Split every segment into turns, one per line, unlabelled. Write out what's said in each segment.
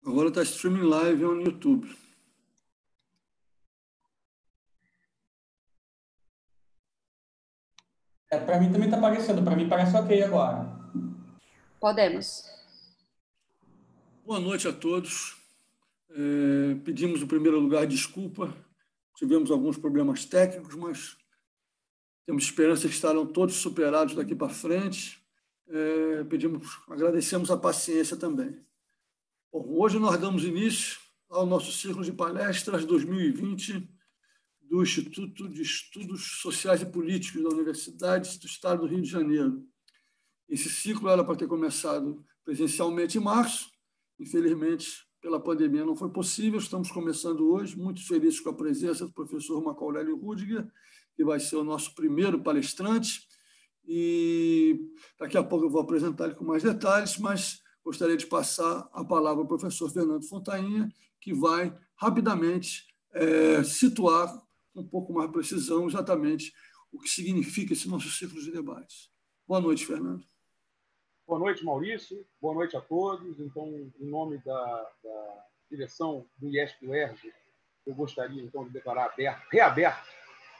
Agora está streaming live no YouTube.
Para mim também está aparecendo. Para mim parece ok agora.
Podemos.
Boa noite a todos. Pedimos, em primeiro lugar, desculpa. Tivemos alguns problemas técnicos, mas temos esperança que estarão todos superados daqui para frente. Agradecemos a paciência também. Bom, hoje nós damos início ao nosso ciclo de palestras 2020 do Instituto de Estudos Sociais e Políticos da Universidade do Estado do Rio de Janeiro. Esse ciclo era para ter começado presencialmente em março. Infelizmente, pela pandemia não foi possível. Estamos começando hoje, muito felizes com a presença do professor Marco Aurélio Rudiger, que vai ser o nosso primeiro palestrante. E daqui a pouco eu vou apresentar ele com mais detalhes, mas gostaria de passar a palavra ao professor Fernando Fontainha, que vai rapidamente situar com um pouco mais de precisão exatamente o que significa esse nosso ciclo de debates. Boa noite, Fernando.
Boa noite, Maurício. Boa noite a todos. Então, em nome da direção do IESP-UERJ, eu gostaria então de declarar reaberto,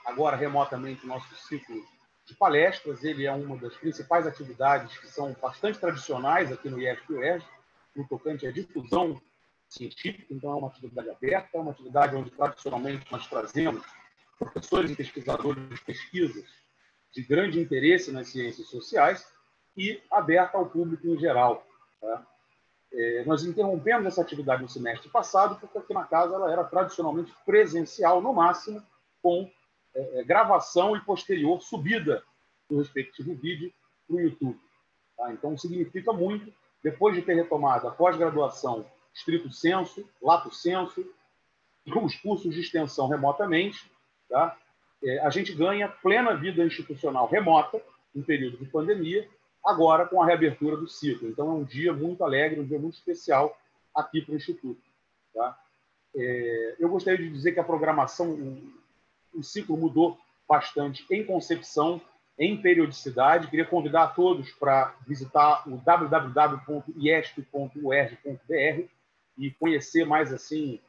agora remotamente, o nosso ciclo de palestras. Ele é uma das principais atividades que são bastante tradicionais aqui no IESP-UERJ, no tocante à difusão científica. Então, é uma atividade aberta, é uma atividade onde, tradicionalmente, nós trazemos professores e pesquisadores de pesquisas de grande interesse nas ciências sociais e aberta ao público em geral. Tá? Nós interrompemos essa atividade no semestre passado, porque aqui na casa ela era tradicionalmente presencial, no máximo, com gravação e posterior subida do respectivo vídeo para o YouTube. Tá? Então, significa muito, depois de ter retomado a pós-graduação stricto sensu, lato sensu, os cursos de extensão remotamente, tá? A gente ganha plena vida institucional remota, em período de pandemia, agora com a reabertura do ciclo. Então, é um dia muito alegre, um dia muito especial aqui para o Instituto. Tá? Eu gostaria de dizer que a programação, o ciclo mudou bastante em concepção, em periodicidade. Queria convidar a todos para visitar o www.iesp.uerj.br e conhecer mais assim,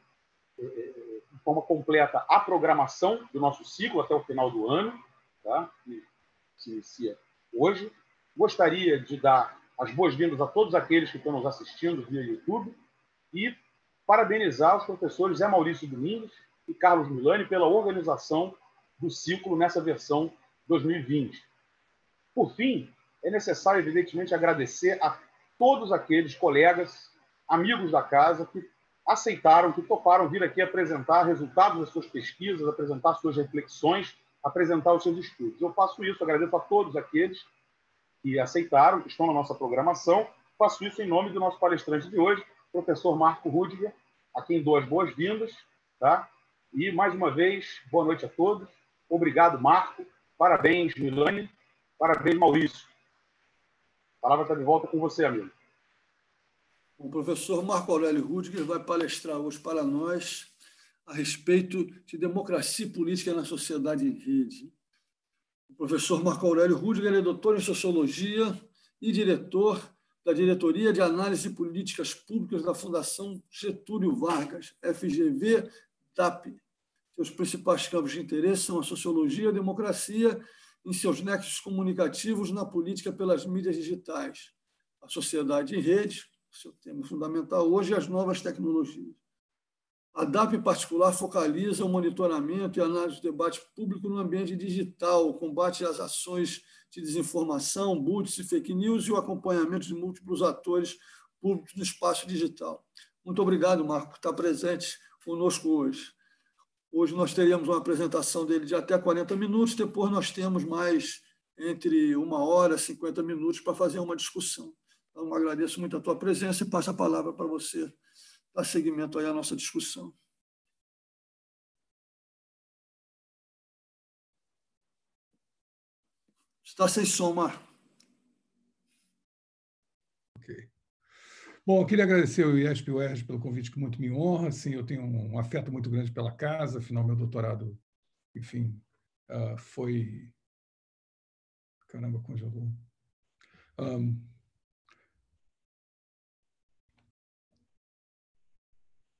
de forma completa, a programação do nosso ciclo até o final do ano, tá? Que se inicia hoje. Gostaria de dar as boas-vindas a todos aqueles que estão nos assistindo via YouTube e parabenizar os professores Zé Maurício Domingues e Carlos Milani pela organização do ciclo nessa versão 2020. Por fim, é necessário, evidentemente, agradecer a todos aqueles colegas, amigos da casa, que aceitaram, que toparam vir aqui apresentar resultados das suas pesquisas, apresentar suas reflexões, apresentar os seus estudos. Eu faço isso, agradeço a todos aqueles que aceitaram, que estão na nossa programação. Faço isso em nome do nosso palestrante de hoje, professor Marco Rudiger, a quem dou as boas-vindas. Tá? E, mais uma vez, boa noite a todos. Obrigado, Marco. Parabéns, Milani. Parabéns, Maurício. A palavra está de volta com você, amigo.
O professor Marco Aurélio Rudiger vai palestrar hoje para nós a respeito de democracia política na sociedade em rede. O professor Marco Aurélio Rudiger é doutor em Sociologia e diretor da Diretoria de Análise de Políticas Públicas da Fundação Getúlio Vargas, FGV-DAP. Seus principais campos de interesse são a sociologia e a democracia em seus nexos comunicativos na política pelas mídias digitais, a sociedade em rede, seu tema fundamental hoje, é as novas tecnologias. A DAP, em particular, focaliza o monitoramento e análise do debate público no ambiente digital, o combate às ações de desinformação, bots e fake news e o acompanhamento de múltiplos atores públicos no espaço digital. Muito obrigado, Marco, por estar presente conosco hoje. Hoje nós teríamos uma apresentação dele de até 40 minutos, depois nós temos mais entre 1 hora e 50 minutos para fazer uma discussão. Então, agradeço muito a tua presença e passo a palavra para você dar seguimento aí à nossa discussão. Está sem som, Marco.
Ok. Bom, eu queria agradecer ao IESP-UERJ pelo convite, que muito me honra. Assim, eu tenho um afeto muito grande pela casa, afinal, meu doutorado, enfim, foi... Caramba, congelou.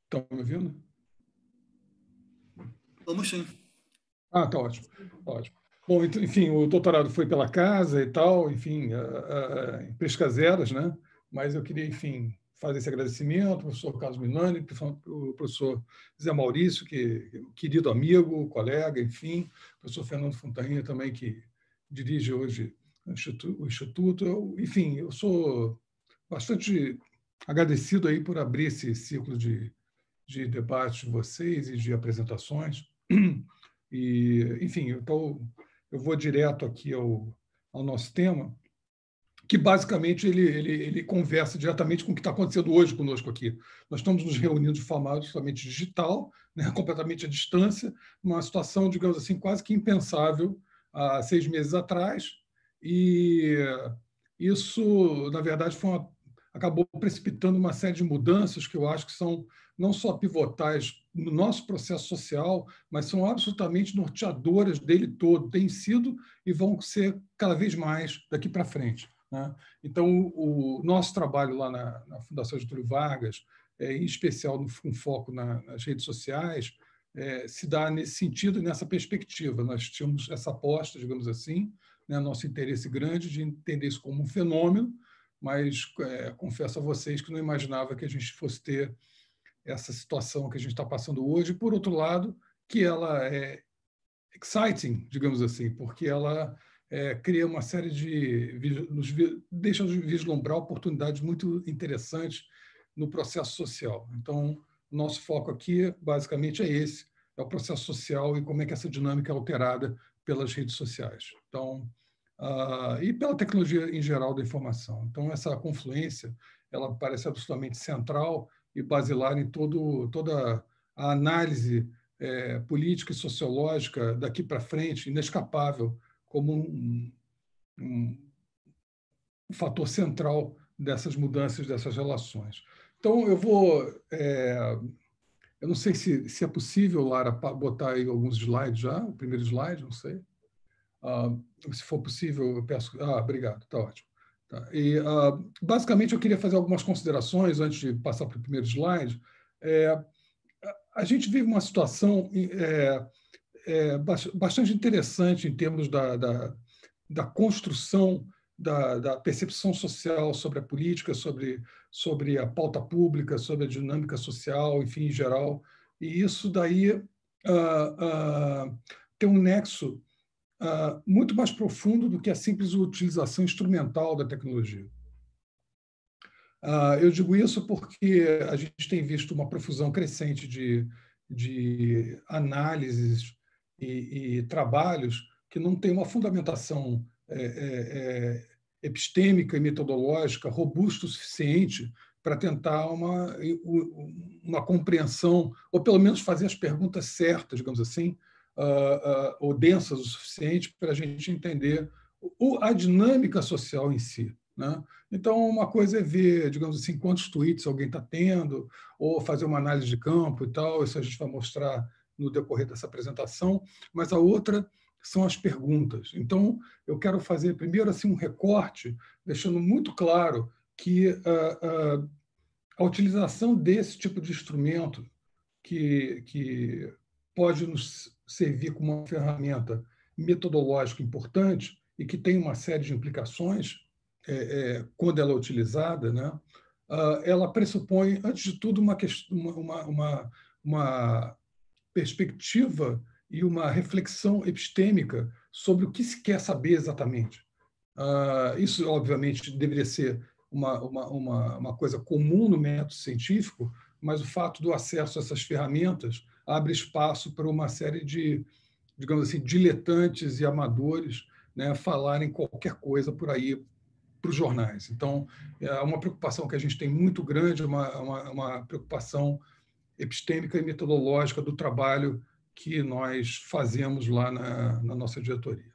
Estão me ouvindo?
Vamos sim.
Ah, tá ótimo. Ótimo. Bom, enfim, o doutorado foi pela casa e tal, enfim, em Pescas Eras, né? Mas eu queria, enfim, fazer esse agradecimento ao professor Carlos Milani, o professor Zé Maurício, que querido amigo, colega, enfim, o professor Fernando Fontainha também, que dirige hoje o Instituto. Enfim, eu sou bastante agradecido aí por abrir esse ciclo de debate de vocês e de apresentações. E, enfim, então, eu vou direto aqui ao nosso tema, que basicamente ele conversa diretamente com o que está acontecendo hoje conosco aqui. Nós estamos nos reunindo de forma absolutamente digital, né, completamente à distância, numa situação, digamos assim, quase que impensável há 6 meses atrás, e isso, na verdade, acabou precipitando uma série de mudanças que eu acho que são não só pivotais no nosso processo social, mas são absolutamente norteadoras dele todo, têm sido e vão ser cada vez mais daqui para frente, né? Então, o nosso trabalho lá na Fundação Getúlio Vargas, em especial com foco nas redes sociais, se dá nesse sentido e nessa perspectiva. Nós tínhamos essa aposta, digamos assim, né, nosso interesse grande de entender isso como um fenômeno, mas confesso a vocês que não imaginava que a gente fosse ter essa situação que a gente está passando hoje. Por outro lado, que ela é exciting, digamos assim, porque ela cria uma série deixa nos vislumbrar oportunidades muito interessantes no processo social. Então, nosso foco aqui, basicamente, é esse, é o processo social e como é que essa dinâmica é alterada pelas redes sociais. Então, e pela tecnologia em geral da informação. Então, essa confluência, ela parece absolutamente central e basilar em toda a análise política e sociológica daqui para frente, inescapável, como um fator central dessas mudanças, dessas relações. Então, eu não sei se é possível, Lara, botar aí alguns slides já, o primeiro slide, não sei. Se for possível, eu peço. Obrigado, está ótimo. Tá. E, basicamente, eu queria fazer algumas considerações antes de passar para o primeiro slide. A gente vive uma situação bastante interessante em termos da construção da percepção social sobre a política, sobre a pauta pública, sobre a dinâmica social, enfim, em geral. E isso daí tem um nexo muito mais profundo do que a simples utilização instrumental da tecnologia. Eu digo isso porque a gente tem visto uma profusão crescente de análises e trabalhos que não têm uma fundamentação epistêmica e metodológica robusta o suficiente para tentar uma compreensão, ou pelo menos fazer as perguntas certas, digamos assim, ou densas o suficiente para a gente entender a dinâmica social em si, né? Então, uma coisa é ver, digamos assim, quantos tweets alguém está tendo, ou fazer uma análise de campo e tal, isso a gente vai mostrar no decorrer dessa apresentação, mas a outra são as perguntas. Então, eu quero fazer primeiro assim um recorte, deixando muito claro que a utilização desse tipo de instrumento que pode nos servir como uma ferramenta metodológica importante e que tem uma série de implicações quando ela é utilizada, né? Ela pressupõe, antes de tudo, uma perspectiva e uma reflexão epistêmica sobre o que se quer saber exatamente. Isso, obviamente, deveria ser uma coisa comum no método científico, mas o fato do acesso a essas ferramentas abre espaço para uma série de, digamos assim, diletantes e amadores, né, falarem qualquer coisa por aí para os jornais. Então, é uma preocupação que a gente tem muito grande, uma preocupação epistêmica e metodológica do trabalho que nós fazemos lá na nossa diretoria.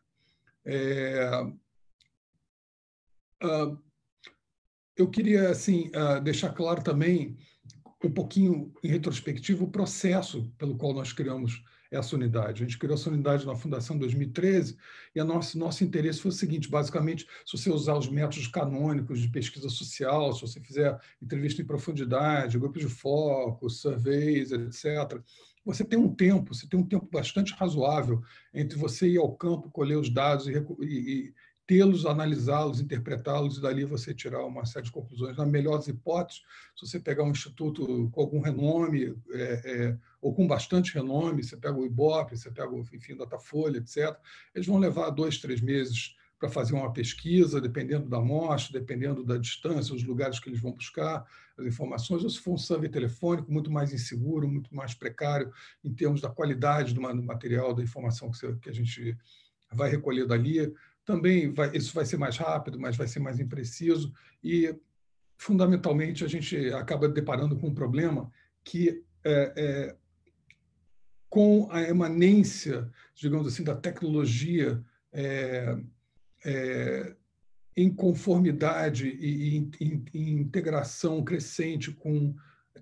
Eu queria assim deixar claro também um pouquinho em retrospectiva o processo pelo qual nós criamos essa unidade. A gente criou essa unidade na Fundação em 2013 e nosso interesse foi o seguinte, basicamente, se você usar os métodos canônicos de pesquisa social, se você fizer entrevista em profundidade, grupos de foco, surveys, etc., você tem um tempo bastante razoável entre você ir ao campo, colher os dados e tê-los, analisá-los, interpretá-los, e dali você tirar uma série de conclusões. Na melhor das hipóteses, se você pegar um instituto com algum renome, ou com bastante renome, você pega o IBOP, você pega o Datafolha, etc., eles vão levar 2, 3 meses para fazer uma pesquisa, dependendo da amostra, dependendo da distância, os lugares que eles vão buscar as informações, ou se for um survey telefônico, muito mais inseguro, muito mais precário em termos da qualidade do material, da informação que a gente vai recolher dali. Também isso vai ser mais rápido, mas vai ser mais impreciso e, fundamentalmente, a gente acaba deparando com um problema que, com a emanência, digamos assim, da tecnologia em conformidade e em integração crescente com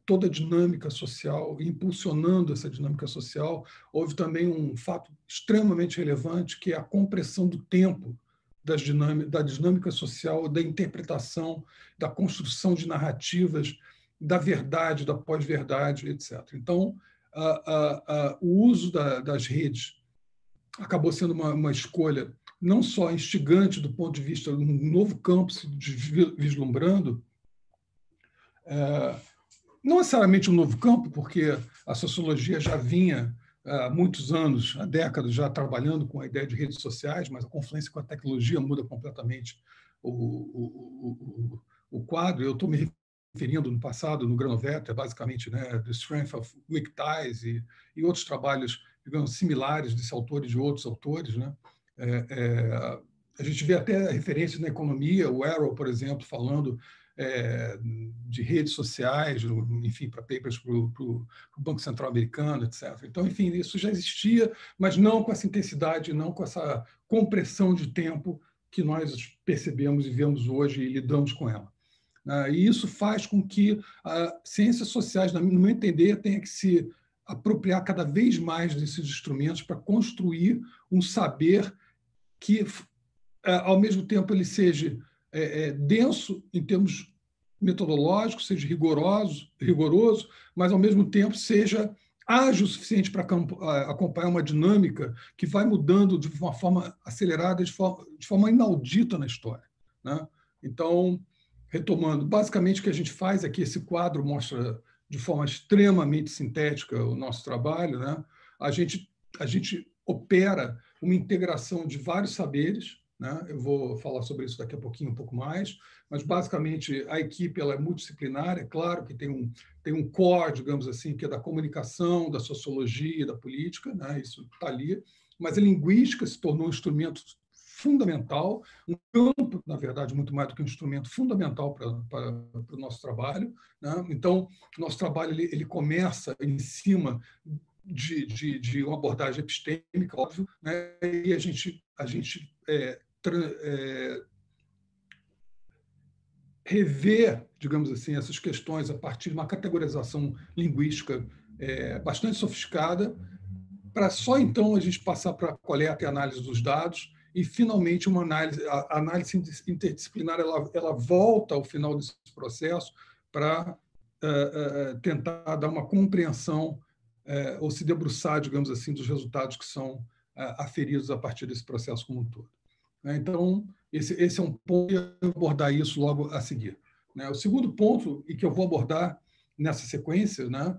toda a dinâmica social, impulsionando essa dinâmica social, houve também um fato extremamente relevante, que é a compressão do tempo da dinâmica social, da interpretação, da construção de narrativas, da verdade, da pós-verdade, etc. Então, o uso das redes acabou sendo uma escolha não só instigante do ponto de vista de um novo campo se vislumbrando, não necessariamente um novo campo, porque a sociologia já vinha há muitos anos, há décadas, já trabalhando com a ideia de redes sociais, mas a confluência com a tecnologia muda completamente o quadro. Eu estou me referindo no passado, no Granovetter, basicamente, né, The Strength of Weak Ties e outros trabalhos, digamos, similares desse autor e de outros autores, né? A gente vê até referências na economia, o Arrow, por exemplo, falando de redes sociais, enfim, para papers para o Banco Central Americano, etc. Então, enfim, isso já existia, mas não com essa intensidade, não com essa compressão de tempo que nós percebemos e vemos hoje e lidamos com ela. E isso faz com que as ciências sociais, no meu entender, tenha que se apropriar cada vez mais desses instrumentos para construir um saber que, ao mesmo tempo, ele seja denso em termos metodológicos, seja rigoroso, mas, ao mesmo tempo, seja ágil o suficiente para acompanhar uma dinâmica que vai mudando de uma forma acelerada, de forma inaudita na história, né? Então, retomando, basicamente o que a gente faz aqui, esse quadro mostra de forma extremamente sintética o nosso trabalho, né? A gente opera uma integração de vários saberes, né? Eu vou falar sobre isso daqui a pouquinho, um pouco mais, mas, basicamente, a equipe ela é multidisciplinar. É claro que tem um core, digamos assim, que é da comunicação, da sociologia, da política, né? Isso está ali, mas a linguística se tornou um instrumento fundamental, um campo, na verdade, muito mais do que um instrumento fundamental para o nosso trabalho, né? Então, o nosso trabalho ele começa em cima de uma abordagem epistêmica, óbvio, né? E a gente rever, digamos assim, essas questões a partir de uma categorização linguística bastante sofisticada, para só então a gente passar para a coleta e análise dos dados e, finalmente, a análise interdisciplinar ela volta ao final desse processo para tentar dar uma compreensão ou se debruçar, digamos assim, dos resultados que são aferidos a partir desse processo como um todo. Então, esse é um ponto, e eu vou abordar isso logo a seguir. O segundo ponto, e que eu vou abordar nessa sequência, né,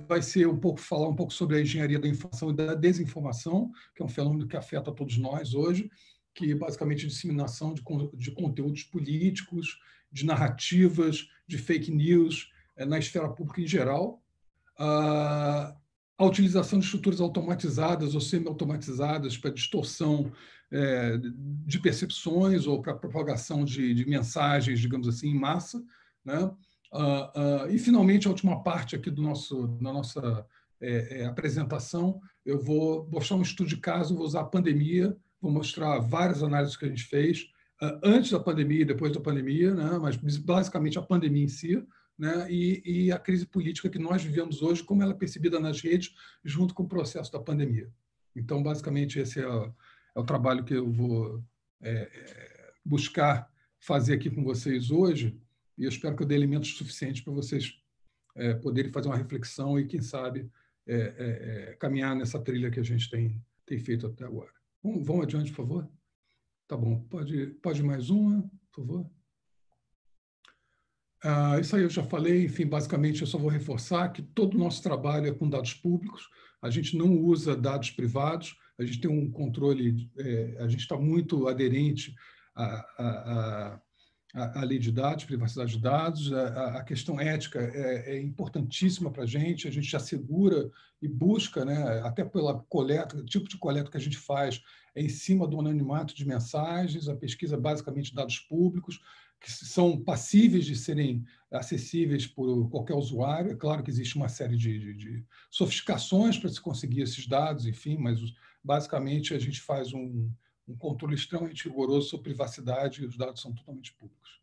vai ser falar um pouco sobre a engenharia da informação e da desinformação, que é um fenômeno que afeta todos nós hoje, que basicamente é disseminação de conteúdos políticos, de narrativas, de fake news na esfera pública em geral. A utilização de estruturas automatizadas ou semi-automatizadas para distorção de percepções ou para propagação de mensagens, digamos assim, em massa, né? E, finalmente, a última parte aqui da nossa apresentação, eu vou mostrar um estudo de caso, vou usar a pandemia, vou mostrar várias análises que a gente fez antes da pandemia e depois da pandemia, né? Mas, basicamente, a pandemia em si, né, e a crise política que nós vivemos hoje, como ela é percebida nas redes, junto com o processo da pandemia. Então, basicamente, esse é o trabalho que eu vou buscar fazer aqui com vocês hoje, e eu espero que eu dê elementos suficientes para vocês poderem fazer uma reflexão e, quem sabe, caminhar nessa trilha que a gente tem feito até agora. Vamos adiante, por favor? Tá bom. Pode mais uma, por favor? Isso aí eu já falei. Enfim, basicamente, eu só vou reforçar que todo o nosso trabalho é com dados públicos. A gente não usa dados privados. A gente tem um controle, a gente está muito aderente à lei de dados, privacidade de dados. A questão ética é importantíssima para a gente assegura e busca, né, até pela coleta, o tipo de coleta que a gente faz é em cima do anonimato de mensagens, a pesquisa é basicamente dados públicos, que são passíveis de serem acessíveis por qualquer usuário. É claro que existe uma série de sofisticações para se conseguir esses dados, enfim, mas basicamente a gente faz um controle extremamente rigoroso sobre privacidade e os dados são totalmente públicos.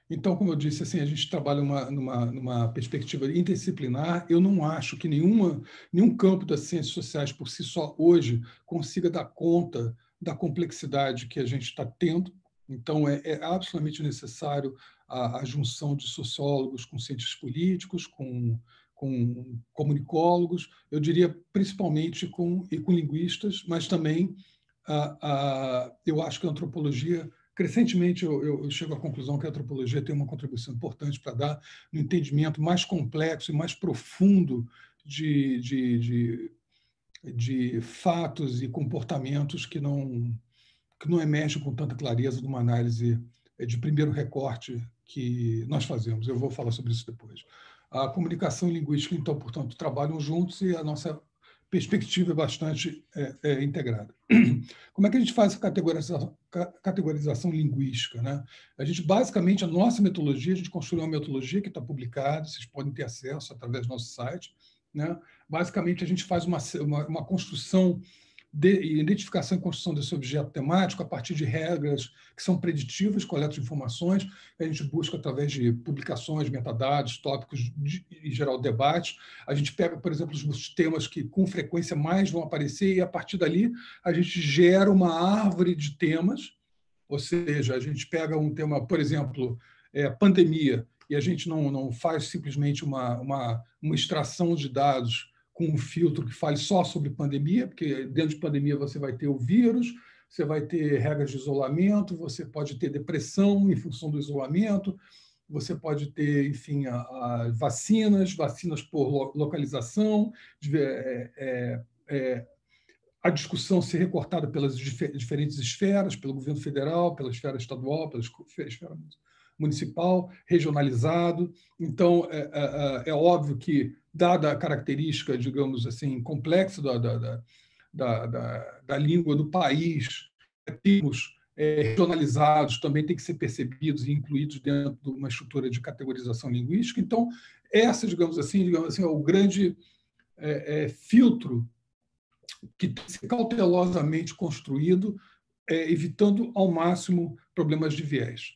Então, como eu disse, assim, a gente trabalha numa perspectiva interdisciplinar. Eu não acho que nenhum campo das ciências sociais por si só hoje consiga dar conta da complexidade que a gente está tendo. Então, é absolutamente necessário a junção de sociólogos com cientistas políticos, com comunicólogos, eu diria principalmente com linguistas, mas também eu acho que a antropologia, crescentemente eu chego à conclusão que a antropologia tem uma contribuição importante para dar no entendimento mais complexo e mais profundo de fatos e comportamentos que não emergem com tanta clareza de uma análise de primeiro recorte que nós fazemos. Eu vou falar sobre isso depois. A comunicação e linguística, então, portanto, trabalham juntos e a nossa perspectiva é bastante integrada. Como é que a gente faz a categorização linguística, né? A gente, basicamente, a nossa metodologia, a gente construiu uma metodologia que está publicada, vocês podem ter acesso através do nosso site, né? Basicamente, a gente faz uma construção de identificação e construção desse objeto temático a partir de regras que são preditivas, coleta de informações, que a gente busca através de publicações, metadados, tópicos, em geral, debates. A gente pega, por exemplo, os temas que com frequência mais vão aparecer e, a partir dali, a gente gera uma árvore de temas, ou seja, a gente pega um tema, por exemplo, pandemia, e a gente não faz simplesmente uma extração de dados com um filtro que fale só sobre pandemia, porque dentro de pandemia você vai ter o vírus, você vai ter regras de isolamento, você pode ter depressão em função do isolamento, você pode ter, enfim, vacinas por localização, a discussão ser recortada pelas diferentes esferas, pelo governo federal, pela esfera estadual, pela esfera municipal, regionalizado. Então, é óbvio que, dada a característica, digamos assim, complexa da língua do país, termos regionalizados também têm que ser percebidos e incluídos dentro de uma estrutura de categorização linguística. Então, essa, digamos assim, é o grande filtro que tem que ser cautelosamente construído, evitando ao máximo problemas de viés.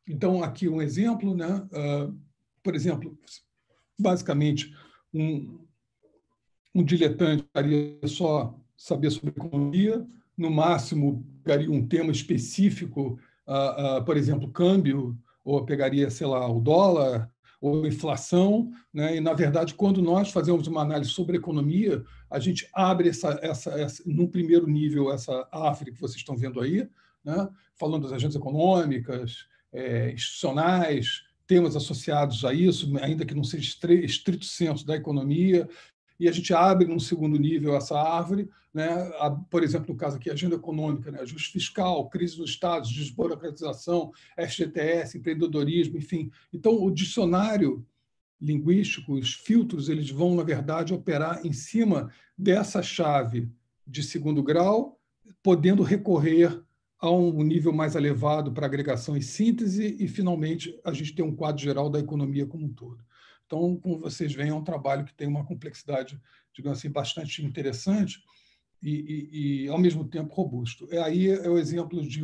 Então, aqui um exemplo, né? Por exemplo, basicamente, um diletante queria só saber sobre economia, no máximo, pegaria um tema específico, por exemplo, câmbio, ou pegaria, sei lá, o dólar, ou inflação, né? E, na verdade, quando nós fazemos uma análise sobre economia, a gente abre no primeiro nível, essa árvore que vocês estão vendo aí, né? Falando das agências econômicas, institucionais, temas associados a isso, ainda que não seja estrito senso da economia, e a gente abre num segundo nível essa árvore, né? Por exemplo, no caso aqui, agenda econômica, né? Ajuste fiscal, crise dos estados, desburocratização, FGTS, empreendedorismo, enfim. Então, o dicionário linguístico, os filtros, eles vão, na verdade, operar em cima dessa chave de segundo grau, podendo recorrer a um nível mais elevado para agregação e síntese, e, finalmente, a gente tem um quadro geral da economia como um todo. Então, como vocês veem, é um trabalho que tem uma complexidade, digamos assim, bastante interessante e ao mesmo tempo, robusto. Aí é o exemplo de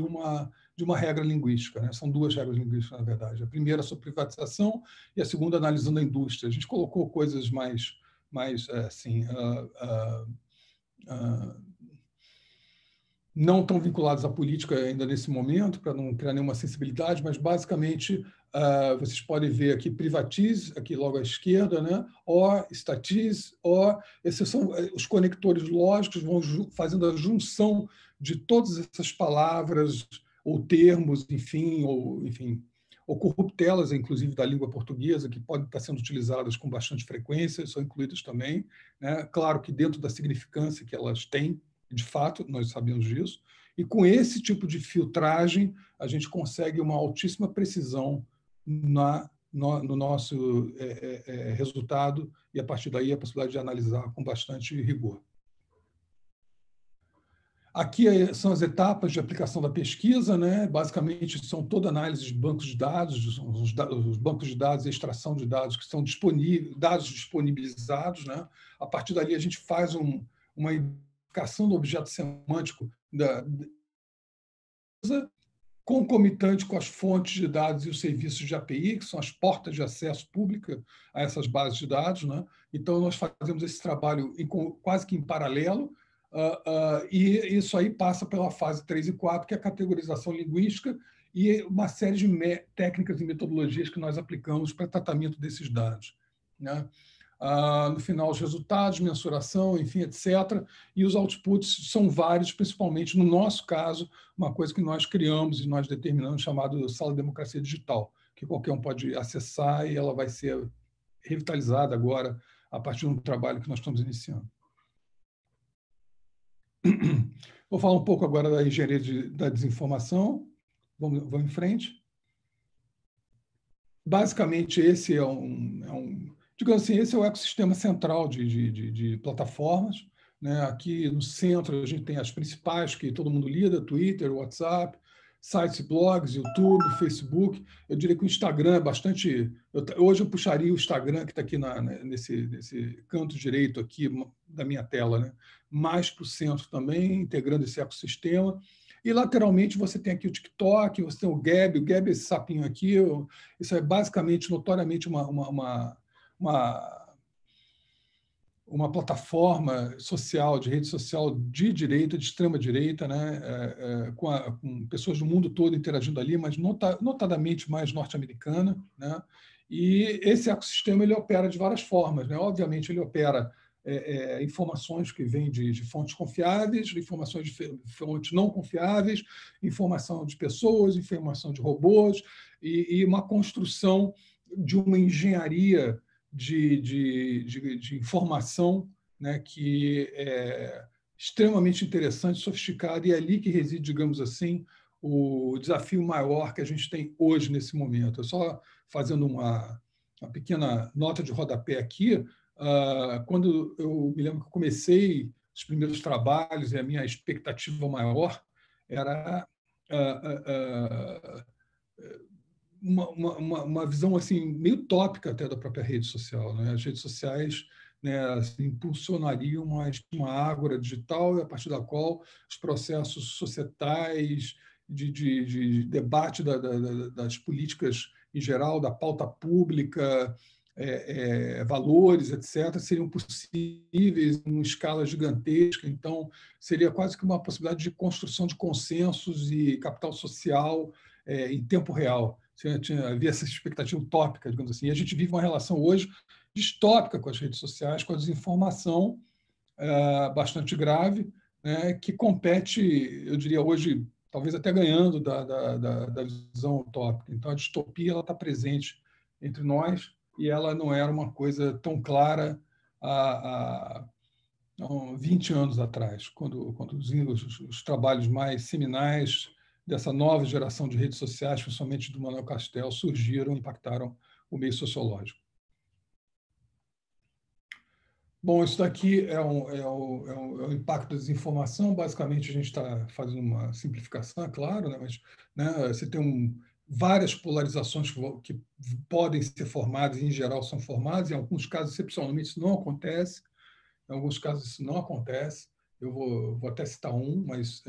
de uma regra linguística, né? São duas regras linguísticas, na verdade. A primeira sobre privatização e a segunda analisando a indústria. A gente colocou coisas mais assim, não tão vinculadas à política ainda nesse momento, para não criar nenhuma sensibilidade, mas, basicamente, vocês podem ver aqui privatize, aqui logo à esquerda, né? Or, estatize, or. Esses são os conectores lógicos, vão fazendo a junção de todas essas palavras ou termos, enfim, ou corruptelas, inclusive, da língua portuguesa, que podem estar sendo utilizadas com bastante frequência, são incluídas também, né? Claro que dentro da significância que elas têm, de fato, nós sabemos disso, e com esse tipo de filtragem a gente consegue uma altíssima precisão no nosso resultado, e a partir daí a possibilidade de analisar com bastante rigor. Aqui são as etapas de aplicação da pesquisa, né? Basicamente, são toda análise de bancos de dados, os bancos de dados e extração de dados que são disponíveis, dados disponibilizados, né? A partir dali, a gente faz uma identificação do objeto semântico concomitante com as fontes de dados e os serviços de API, que são as portas de acesso pública a essas bases de dados, né? Então, nós fazemos esse trabalho quase que em paralelo, e isso aí passa pela fase 3 e 4, que é a categorização linguística e uma série de técnicas e metodologias que nós aplicamos para tratamento desses dados, né? No final, os resultados, mensuração, enfim, etc. E os outputs são vários, principalmente, no nosso caso, uma coisa que nós criamos e nós determinamos, chamado Sala de Democracia Digital, que qualquer um pode acessar e ela vai ser revitalizada agora a partir de um trabalho que nós estamos iniciando. Vou falar um pouco agora da engenharia da desinformação. Vamos em frente. Basicamente, esse digamos assim, esse é o ecossistema central de plataformas, né? Aqui no centro a gente tem as principais que todo mundo lida: Twitter, WhatsApp, sites, blogs, YouTube, Facebook. Eu diria que o Instagram é bastante... Hoje eu puxaria o Instagram, que está aqui nesse canto direito aqui da minha tela, né? Mais para o centro também, integrando esse ecossistema. E, lateralmente, você tem aqui o TikTok, você tem o Gab. O Gab é esse sapinho aqui. Isso é, basicamente, notoriamente, uma plataforma social, de rede social de direita, de extrema-direita, né? Com pessoas do mundo todo interagindo ali, mas notadamente mais norte-americana, né? E esse ecossistema ele opera de várias formas, né? Obviamente, ele opera informações que vêm de fontes confiáveis, informações de fontes não confiáveis, informação de pessoas, informação de robôs, e uma construção de uma engenharia de informação, né, que é extremamente interessante, sofisticada, e é ali que reside, digamos assim, o desafio maior que a gente tem hoje, nesse momento. Eu só fazendo uma pequena nota de rodapé aqui, quando eu me lembro que eu comecei os primeiros trabalhos, e a minha expectativa maior era uma visão assim meio utópica até da própria rede social, né? As redes sociais, né, assim, impulsionariam uma ágora digital, a partir da qual os processos societais de debate das políticas em geral, da pauta pública, valores, etc., seriam possíveis em uma escala gigantesca. Então, seria quase que uma possibilidade de construção de consensos e capital social em tempo real. Havia essa expectativa utópica, digamos assim. E a gente vive uma relação hoje distópica com as redes sociais, com a desinformação bastante grave, né, que compete, eu diria hoje, talvez até ganhando da visão utópica. Então, a distopia está presente entre nós, e ela não era uma coisa tão clara há 20 anos atrás, quando os trabalhos mais seminais dessa nova geração de redes sociais, principalmente do Manuel Castells, surgiram e impactaram o meio sociológico. Bom, isso daqui é o impacto da desinformação. Basicamente, a gente está fazendo uma simplificação, é claro, né? Mas, né, você tem várias polarizações que podem ser formadas, e, em geral, são formadas. Em alguns casos, excepcionalmente, isso não acontece. Em alguns casos, isso não acontece. Eu vou até citar um, mas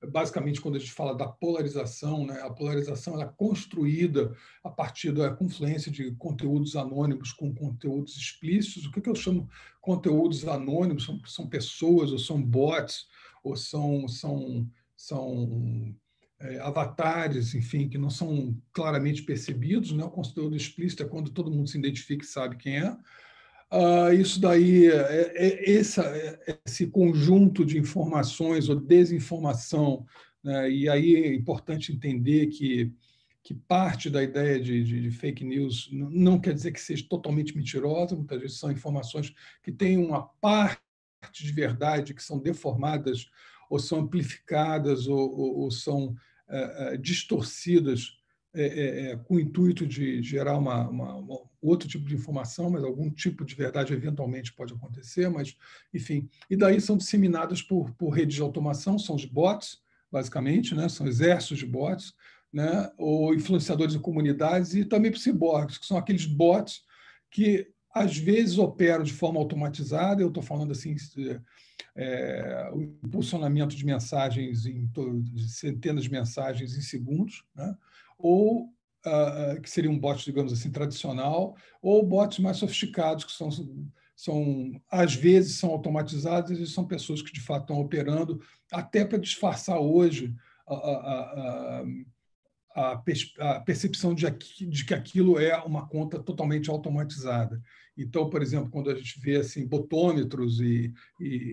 basicamente, quando a gente fala da polarização, né, a polarização ela é construída a partir da confluência de conteúdos anônimos com conteúdos explícitos. O que eu chamo conteúdos anônimos? São pessoas, ou são bots, ou são avatares, enfim, que não são claramente percebidos, né? O conteúdo explícito é quando todo mundo se identifica e sabe quem é. Isso daí, esse conjunto de informações ou desinformação, né? E aí é importante entender que parte da ideia de fake news não quer dizer que seja totalmente mentirosa, muitas vezes são informações que têm uma parte de verdade, que são deformadas ou são amplificadas ou são distorcidas com o intuito de gerar outro tipo de informação, mas algum tipo de verdade eventualmente pode acontecer, mas, enfim. E daí são disseminadas por redes de automação, são os bots, basicamente, né? São exércitos de bots, né? Ou influenciadores de comunidades, e também por ciborgues, que são aqueles bots que, às vezes, operam de forma automatizada. Eu estou falando assim, o impulsionamento de mensagens, de centenas de mensagens em segundos, né? Ou que seria um bot, digamos assim, tradicional, ou bots mais sofisticados, que às vezes são automatizados, e são pessoas que, de fato, estão operando até para disfarçar hoje a percepção de que aquilo é uma conta totalmente automatizada. Então, por exemplo, quando a gente vê assim, botômetros e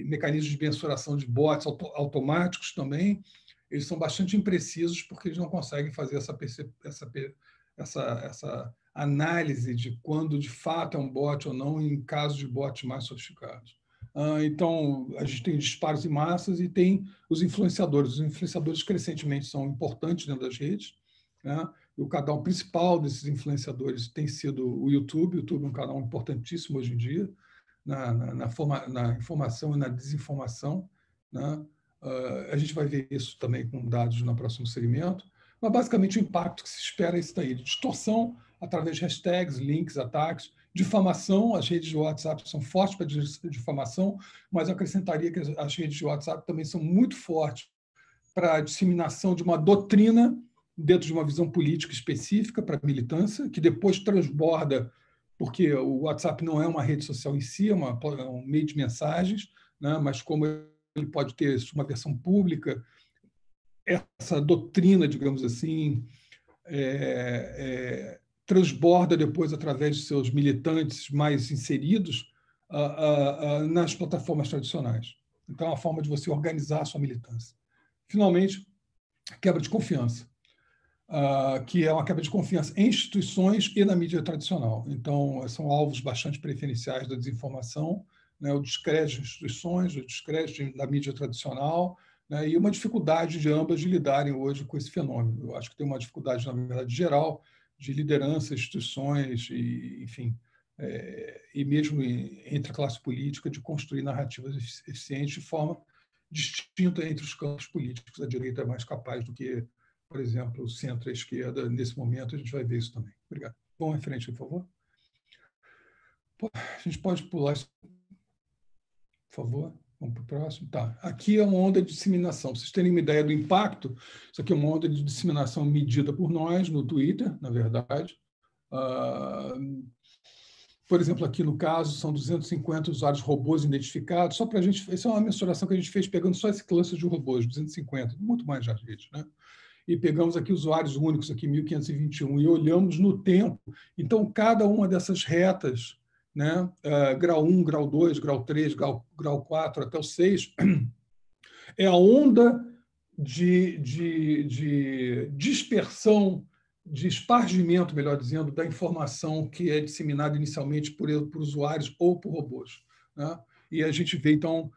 mecanismos de mensuração de bots automáticos também, eles são bastante imprecisos porque eles não conseguem fazer essa análise de quando, de fato, é um bot ou não, em casos de bots mais sofisticados. Então, a gente tem disparos em massas e tem os influenciadores. Os influenciadores crescentemente são importantes dentro das redes, né? E o canal principal desses influenciadores tem sido o YouTube. O YouTube é um canal importantíssimo hoje em dia na informação e na desinformação, né? A gente vai ver isso também com dados no próximo segmento. Mas, basicamente, o impacto que se espera é isso daí, de distorção através de hashtags, links, ataques, difamação. As redes de WhatsApp são fortes para difamação, mas eu acrescentaria que as redes de WhatsApp também são muito fortes para a disseminação de uma doutrina dentro de uma visão política específica para a militância, que depois transborda, porque o WhatsApp não é uma rede social em si, é um meio de mensagens, né? Mas como ele pode ter uma versão pública, essa doutrina, digamos assim, transborda depois através de seus militantes mais inseridos nas plataformas tradicionais. Então, é uma forma de você organizar a sua militância. Finalmente, quebra de confiança, que é uma quebra de confiança em instituições e na mídia tradicional. Então, são alvos bastante preferenciais da desinformação, né? O descrédito de instituições, o descrédito da mídia tradicional, né? E uma dificuldade de ambas de lidarem hoje com esse fenômeno. Eu acho que tem uma dificuldade, na verdade, geral, de liderança, instituições, e, enfim, e mesmo entre a classe política, de construir narrativas eficientes de forma distinta entre os campos políticos. A direita é mais capaz do que, por exemplo, o centro e a esquerda. Nesse momento, a gente vai ver isso também. Obrigado. Vamos em frente, por favor. A gente pode pular isso, por favor. Vamos para o próximo. Tá. Aqui é uma onda de disseminação. Para vocês terem uma ideia do impacto, isso aqui é uma onda de disseminação medida por nós no Twitter, na verdade. Por exemplo, aqui no caso, são 250 usuários robôs identificados. Só para a gente, essa é uma mensuração que a gente fez pegando só esse cluster de robôs, 250, muito mais já, gente, né? E pegamos aqui usuários únicos, aqui 1.521, e olhamos no tempo. Então, cada uma dessas retas, né, grau 1, grau 2, grau 3, grau 4, até o 6, é a onda de dispersão, de espargimento, melhor dizendo, da informação que é disseminada inicialmente por usuários ou por robôs, né? E a gente vê, então,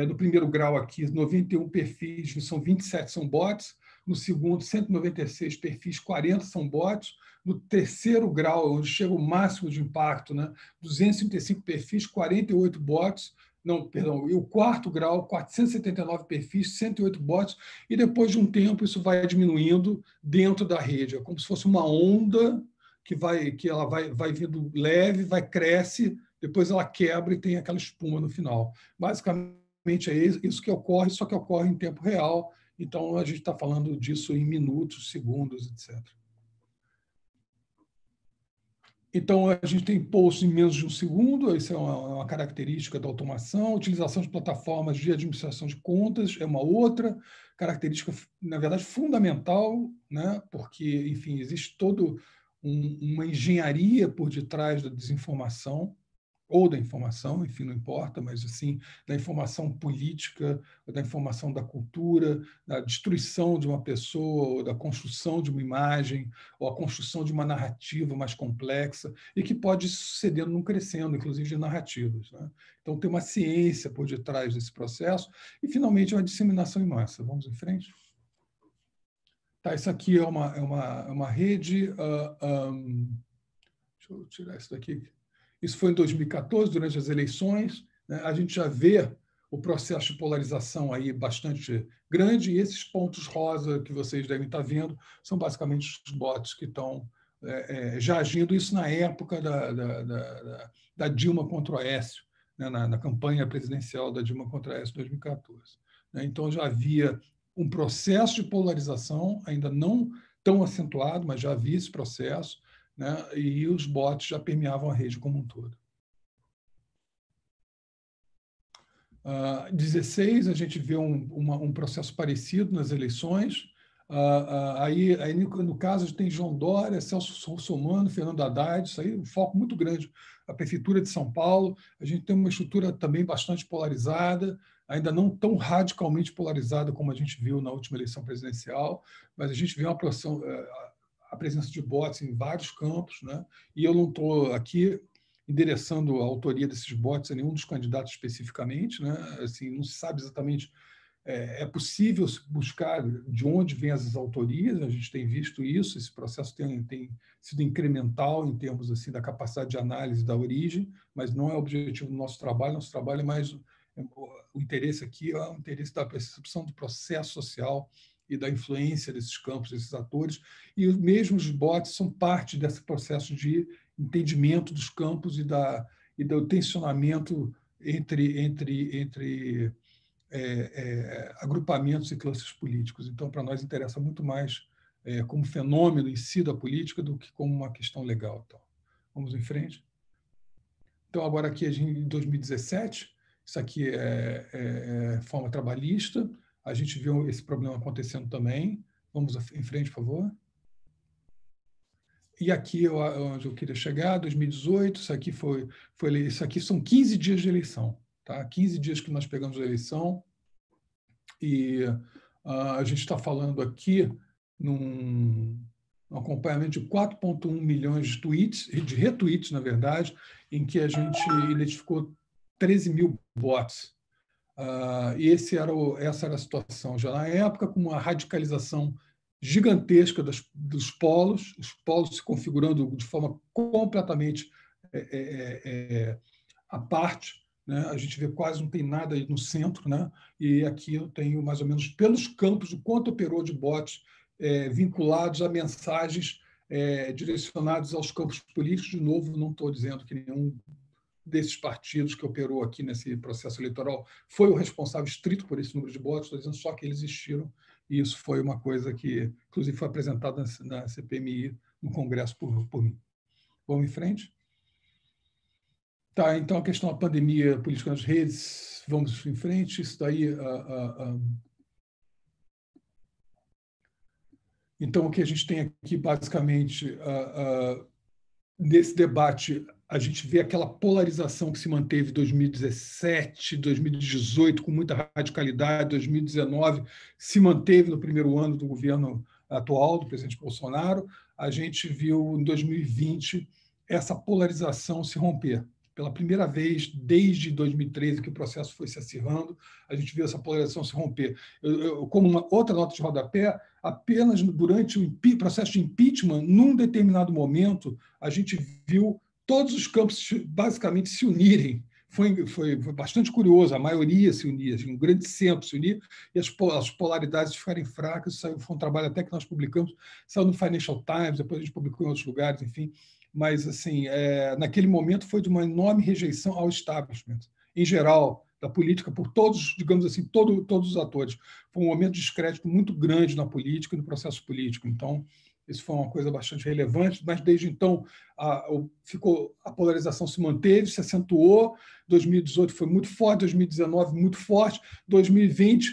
no primeiro grau aqui, 91 perfis, são 27 são bots. No segundo, 196 perfis, 40 são bots. No terceiro grau, onde chega o máximo de impacto, né, 235 perfis, 48 bots. Não, perdão, e o quarto grau, 479 perfis, 108 bots, e depois de um tempo isso vai diminuindo dentro da rede. É como se fosse uma onda que ela vai vindo leve, cresce, depois ela quebra e tem aquela espuma no final. Basicamente é isso que ocorre, só que ocorre em tempo real. Então, a gente está falando disso em minutos, segundos, etc. Então, a gente tem posts em menos de um segundo, isso é uma característica da automação. A utilização de plataformas de administração de contas é uma outra característica, na verdade, fundamental, né? Porque, enfim, existe toda uma engenharia por detrás da desinformação, ou da informação, enfim, não importa, mas assim, da informação política, da informação da cultura, da destruição de uma pessoa, ou da construção de uma imagem, ou a construção de uma narrativa mais complexa, e que pode ir sucedendo, não crescendo, inclusive de narrativas, né? Então, tem uma ciência por detrás desse processo, e, finalmente, uma disseminação em massa. Vamos em frente? Tá, isso aqui é uma rede... deixa eu tirar isso daqui. Isso foi em 2014, durante as eleições, né? A gente já vê o processo de polarização aí bastante grande, e esses pontos rosa que vocês devem estar vendo são basicamente os bots que estão já agindo, isso na época da Dilma contra o Aécio, né? Na campanha presidencial da Dilma contra o Aécio em 2014. Né? Então, já havia um processo de polarização, ainda não tão acentuado, mas já havia esse processo, né? E os bots já permeavam a rede como um todo. 16, a gente vê um processo parecido nas eleições. Aí, no caso, tem João Dória, Celso Russomano, Fernando Haddad, isso aí é um foco muito grande. A Prefeitura de São Paulo, a gente tem uma estrutura também bastante polarizada, ainda não tão radicalmente polarizada como a gente viu na última eleição presidencial, mas a gente vê uma produção... a presença de bots em vários campos, né? E eu não estou aqui endereçando a autoria desses bots a nenhum dos candidatos especificamente, né? Assim, não se sabe exatamente. É possível buscar de onde vêm essas autorias, a gente tem visto isso, esse processo tem sido incremental em termos assim, da capacidade de análise da origem, mas não é o objetivo do nosso trabalho é mais... O interesse aqui é o interesse da percepção do processo social e da influência desses campos, desses atores, e mesmo os bots são parte desse processo de entendimento dos campos e do tensionamento entre agrupamentos e classes políticos. Então, para nós, interessa muito mais como fenômeno em si da política do que como uma questão legal. Então, vamos em frente. Então, agora aqui, em 2017, isso aqui é forma trabalhista. A gente viu esse problema acontecendo também. Vamos em frente, por favor. E aqui onde eu queria chegar, 2018, isso aqui são 15 dias de eleição. Tá? 15 dias que nós pegamos a eleição. E a gente está falando aqui num acompanhamento de 4,1 milhões de tweets, de retweets, na verdade, em que a gente identificou 13 mil bots. E essa era a situação já na época, com uma radicalização gigantesca dos polos, os polos se configurando de forma completamente à parte, né? A gente vê quase não tem nada aí no centro, né? E aqui eu tenho mais ou menos pelos campos o quanto operou de bots vinculados a mensagens direcionadas aos campos políticos. De novo, não estou dizendo que nenhum desses partidos que operou aqui nesse processo eleitoral foi o responsável estrito por esse número de bots, estou dizendo só que eles existiram, e isso foi uma coisa que, inclusive, foi apresentada na CPMI, no Congresso, por mim. Vamos em frente? Tá, então, a questão da pandemia política nas redes, vamos em frente. Isso daí... Então, o que a gente tem aqui, basicamente, nesse debate, a gente vê aquela polarização que se manteve em 2017, 2018, com muita radicalidade, 2019 se manteve no primeiro ano do governo atual, do presidente Bolsonaro. A gente viu, em 2020, essa polarização se romper. Pela primeira vez, desde 2013, que o processo foi se acirrando, a gente viu essa polarização se romper. Como uma outra nota de rodapé, apenas durante o processo de impeachment, num determinado momento, a gente viu todos os campos basicamente se unirem. Foi bastante curioso, a maioria se unia, um grande centro se unia, e as polaridades ficarem fracas. Isso foi um trabalho até que nós publicamos, saiu no Financial Times, depois a gente publicou em outros lugares, enfim. Mas, assim, naquele momento foi de uma enorme rejeição ao establishment, em geral, da política por todos, digamos assim, todos os atores. Foi um momento de descrédito muito grande na política e no processo político. Então, isso foi uma coisa bastante relevante, mas desde então a polarização se manteve, se acentuou. 2018 foi muito forte, 2019 muito forte, 2020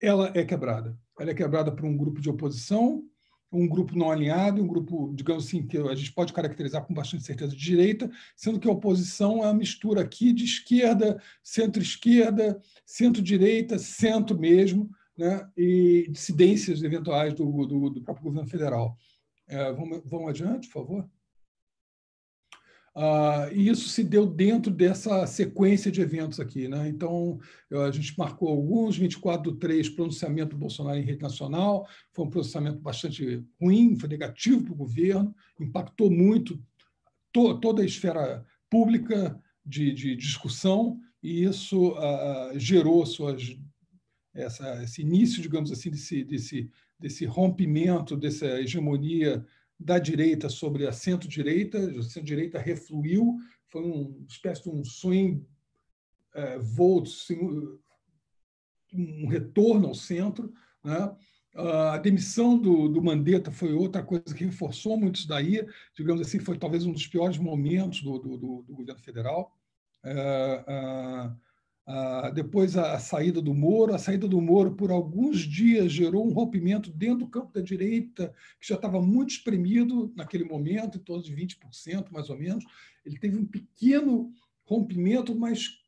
ela é quebrada. Ela é quebrada por um grupo de oposição, um grupo não alinhado, um grupo, digamos assim, que a gente pode caracterizar com bastante certeza de direita, sendo que a oposição é uma mistura aqui de esquerda, centro-esquerda, centro-direita, centro mesmo, né? E dissidências eventuais do próprio governo federal. Vamos adiante, por favor? E isso se deu dentro dessa sequência de eventos aqui, né? Então, a gente marcou alguns, 24/3, pronunciamento do Bolsonaro em rede nacional, foi um pronunciamento bastante ruim, foi negativo para o governo, impactou muito toda a esfera pública de discussão, e isso gerou esse início, digamos assim, desse rompimento, dessa hegemonia da direita sobre a centro-direita. A centro-direita refluiu, foi uma espécie de um swing vote, um retorno ao centro, né? A demissão do Mandetta foi outra coisa que reforçou muito isso daí, digamos assim, foi talvez um dos piores momentos do governo federal. Depois a saída do Moro por alguns dias gerou um rompimento dentro do campo da direita, que já estava muito espremido naquele momento, em torno de 20%, mais ou menos. Ele teve um pequeno rompimento, mas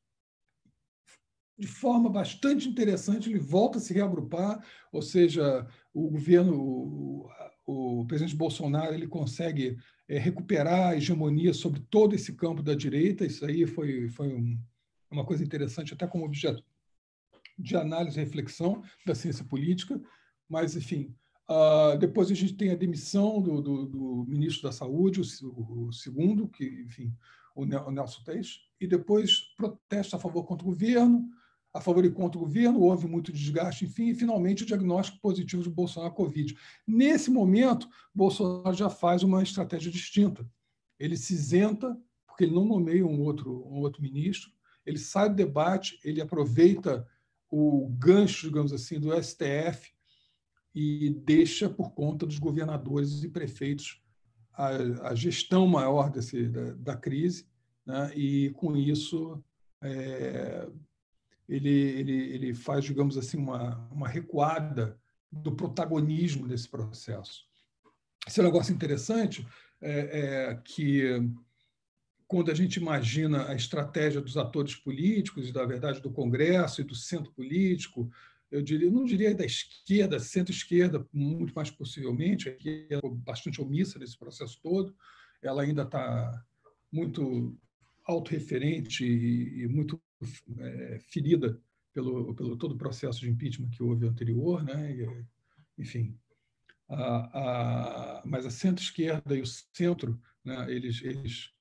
de forma bastante interessante, ele volta a se reagrupar, ou seja, o governo, o presidente Bolsonaro, ele consegue recuperar a hegemonia sobre todo esse campo da direita. Isso aí foi uma coisa interessante, até como objeto de análise e reflexão da ciência política. Mas, enfim, depois a gente tem a demissão do ministro da Saúde, o segundo, que, enfim, o Nelson Teich, e depois protesto a favor contra o governo, a favor e contra o governo, houve muito desgaste, enfim, e finalmente o diagnóstico positivo de Bolsonaro Covid. Nesse momento, Bolsonaro já faz uma estratégia distinta. Ele se isenta, porque ele não nomeia um outro ministro, ele sai do debate, ele aproveita o gancho, digamos assim, do STF e deixa por conta dos governadores e prefeitos a gestão maior da crise, né? E, com isso, ele faz, digamos assim, uma recuada do protagonismo desse processo. Esse é um negócio interessante, que quando a gente imagina a estratégia dos atores políticos e, da verdade, do Congresso e do centro político, eu não diria da esquerda, centro-esquerda, muito mais possivelmente, que é bastante omissa nesse processo todo, ela ainda está muito autorreferente e muito ferida pelo todo o processo de impeachment que houve anterior, né? Enfim, mas a centro-esquerda e o centro, né, eles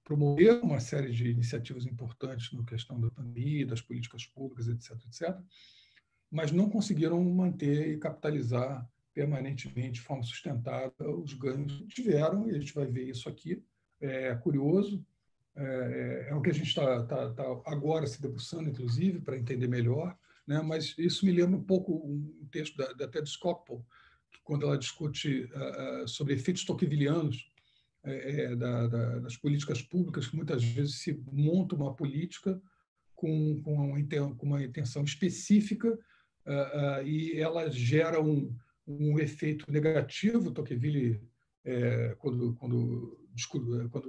promoveram uma série de iniciativas importantes na questão da pandemia, das políticas públicas, etc., etc., mas não conseguiram manter e capitalizar permanentemente, de forma sustentada, os ganhos que tiveram, e a gente vai ver isso aqui. É curioso, é o que a gente está agora se debruçando, inclusive, para entender melhor, né? Mas isso me lembra um pouco um texto da Ted Koppel, quando ela discute sobre efeitos tocquevillianos das políticas públicas, que muitas vezes se monta uma política com uma intenção específica e ela gera um efeito negativo. Tocqueville, quando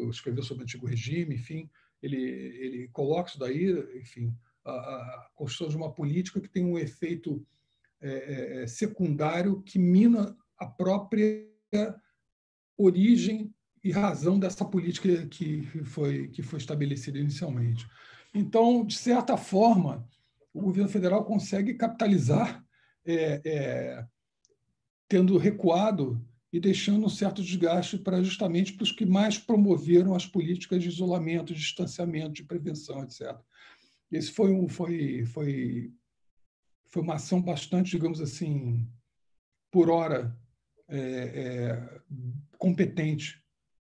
escreveu sobre o antigo regime, enfim, ele coloca isso daí, enfim, a construção de uma política que tem um efeito secundário que mina a própria origem e razão dessa política que foi estabelecida inicialmente. Então, de certa forma, o governo federal consegue capitalizar, tendo recuado e deixando um certo desgaste justamente para os que mais promoveram as políticas de isolamento, de distanciamento, de prevenção, etc. Esse foi uma ação bastante, digamos assim, por hora, competente,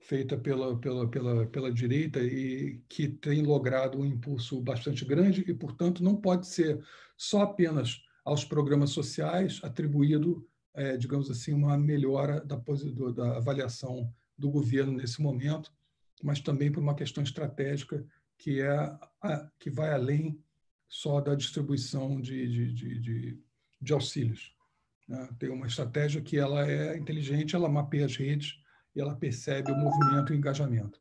feita pela direita e que tem logrado um impulso bastante grande e, portanto, não pode ser só apenas aos programas sociais atribuído, digamos assim, uma melhora da avaliação do governo nesse momento, mas também por uma questão estratégica que vai além só da distribuição de auxílios, né? Tem uma estratégia que ela é inteligente, ela mapeia as redes e ela percebe o movimento e o engajamento.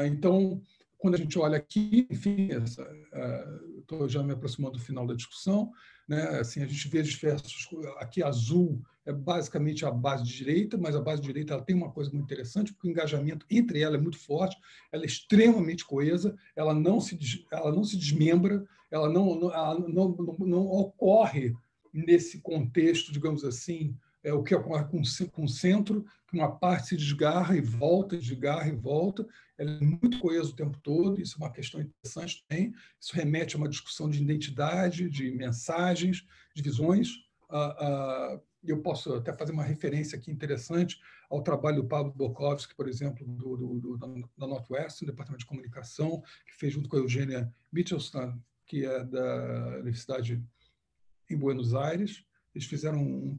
Então, quando a gente olha aqui, enfim, estou já me aproximando do final da discussão, né? Assim, a gente vê diversos, aqui azul é basicamente a base de direita, mas a base de direita ela tem uma coisa muito interessante, porque o engajamento entre ela é muito forte, ela é extremamente coesa, ela não se desmembra, ela não ocorre nesse contexto, digamos assim, o que ocorre com o centro, que uma parte se desgarra e volta, ela é muito coesa o tempo todo, isso é uma questão interessante também, isso remete a uma discussão de identidade, de mensagens, de visões. Eu posso até fazer uma referência aqui interessante ao trabalho do Pablo Bokovski, por exemplo, da Northwestern, do Departamento de Comunicação, que fez junto com a Eugênia Mitchelstein, que é da Universidade em Buenos Aires. Eles fizeram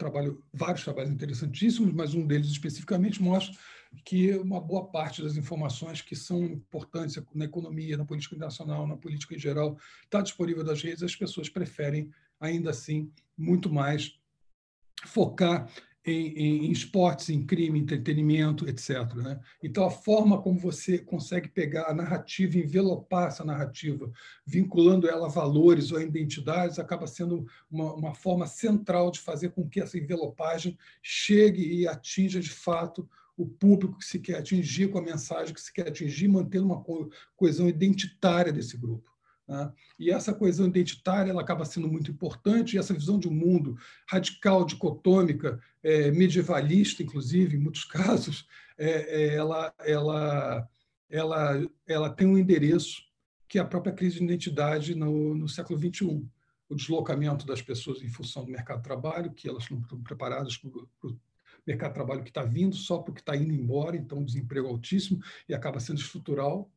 vários trabalhos interessantíssimos, mas um deles especificamente mostra que uma boa parte das informações que são importantes na economia, na política internacional, na política em geral, está disponível das redes. As pessoas preferem, ainda assim, muito mais focar em esportes, em crime, entretenimento, etc., né? Então, a forma como você consegue pegar a narrativa, envelopar essa narrativa, vinculando ela a valores ou a identidades, acaba sendo uma forma central de fazer com que essa envelopagem chegue e atinja, de fato, o público que se quer atingir, com a mensagem que se quer atingir, mantendo uma coesão identitária desse grupo, né? E essa coesão identitária ela acaba sendo muito importante, e essa visão de um mundo radical, dicotômica, medievalista, inclusive, em muitos casos, ela tem um endereço que é a própria crise de identidade no século XXI. O deslocamento das pessoas em função do mercado de trabalho, que elas não estão preparadas para o mercado de trabalho que está vindo, só porque está indo embora, então o desemprego altíssimo e acaba sendo estrutural,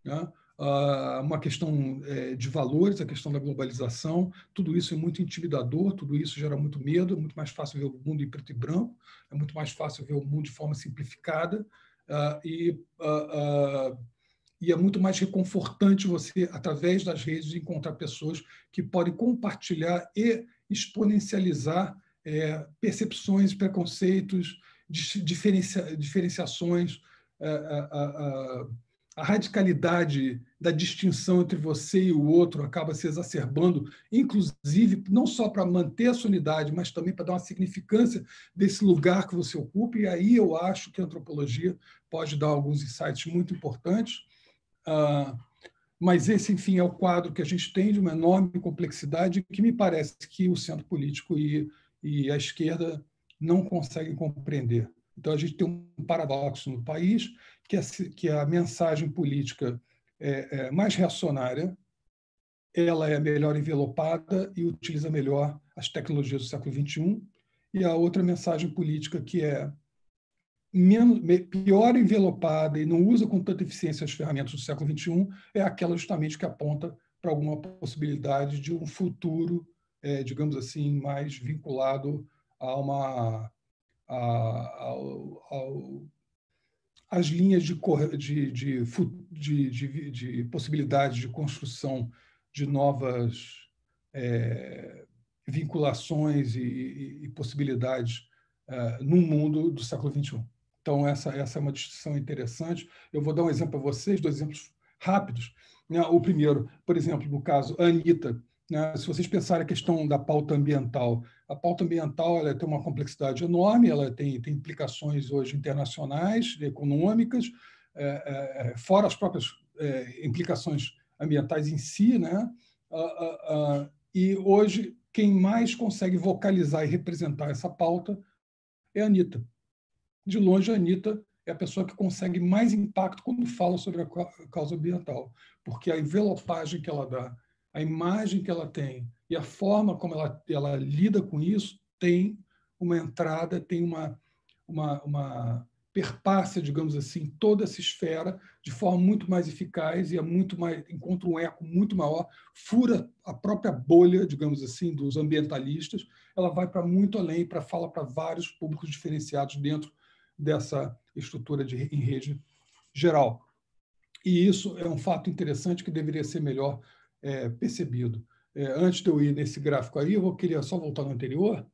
né? Uma questão de valores, a questão da globalização, tudo isso é muito intimidador, tudo isso gera muito medo, é muito mais fácil ver o mundo em preto e branco, é muito mais fácil ver o mundo de forma simplificada, e é muito mais reconfortante você, através das redes, encontrar pessoas que podem compartilhar e exponencializar percepções, preconceitos, diferenciações, a radicalidade da distinção entre você e o outro acaba se exacerbando, inclusive, não só para manter a sua unidade, mas também para dar uma significância desse lugar que você ocupa. E aí eu acho que a antropologia pode dar alguns insights muito importantes. Mas esse, enfim, é o quadro que a gente tem de uma enorme complexidade que me parece que o centro político e a esquerda não conseguem compreender. Então, a gente tem um paradoxo no país, que a mensagem política mais reacionária, ela é melhor envelopada e utiliza melhor as tecnologias do século XXI, e a outra mensagem política que é pior envelopada e não usa com tanta eficiência as ferramentas do século XXI é aquela justamente que aponta para alguma possibilidade de um futuro, digamos assim, mais vinculado às linhas de possibilidades de construção de novas vinculações e possibilidades no mundo do século XXI. Então, essa é uma distinção interessante. Eu vou dar um exemplo para vocês, 2 exemplos rápidos. O primeiro, por exemplo, no caso, a Anitta. Se vocês pensarem a questão da pauta ambiental, a pauta ambiental ela tem uma complexidade enorme, ela tem implicações hoje internacionais, econômicas, fora as próprias implicações ambientais em si, né? E hoje, quem mais consegue vocalizar e representar essa pauta é a Anitta. De longe, a Anitta é a pessoa que consegue mais impacto quando fala sobre a causa ambiental, porque a envelopagem que ela dá, a imagem que ela tem e a forma como ela lida com isso tem uma entrada, tem uma perpassa, digamos assim, toda essa esfera de forma muito mais eficaz e encontra um eco muito maior, fura a própria bolha, digamos assim, dos ambientalistas. Ela vai para muito além, fala para vários públicos diferenciados dentro dessa estrutura em rede geral. E isso é um fato interessante que deveria ser melhor percebido. Antes de eu ir nesse gráfico aí, eu queria só voltar no anterior,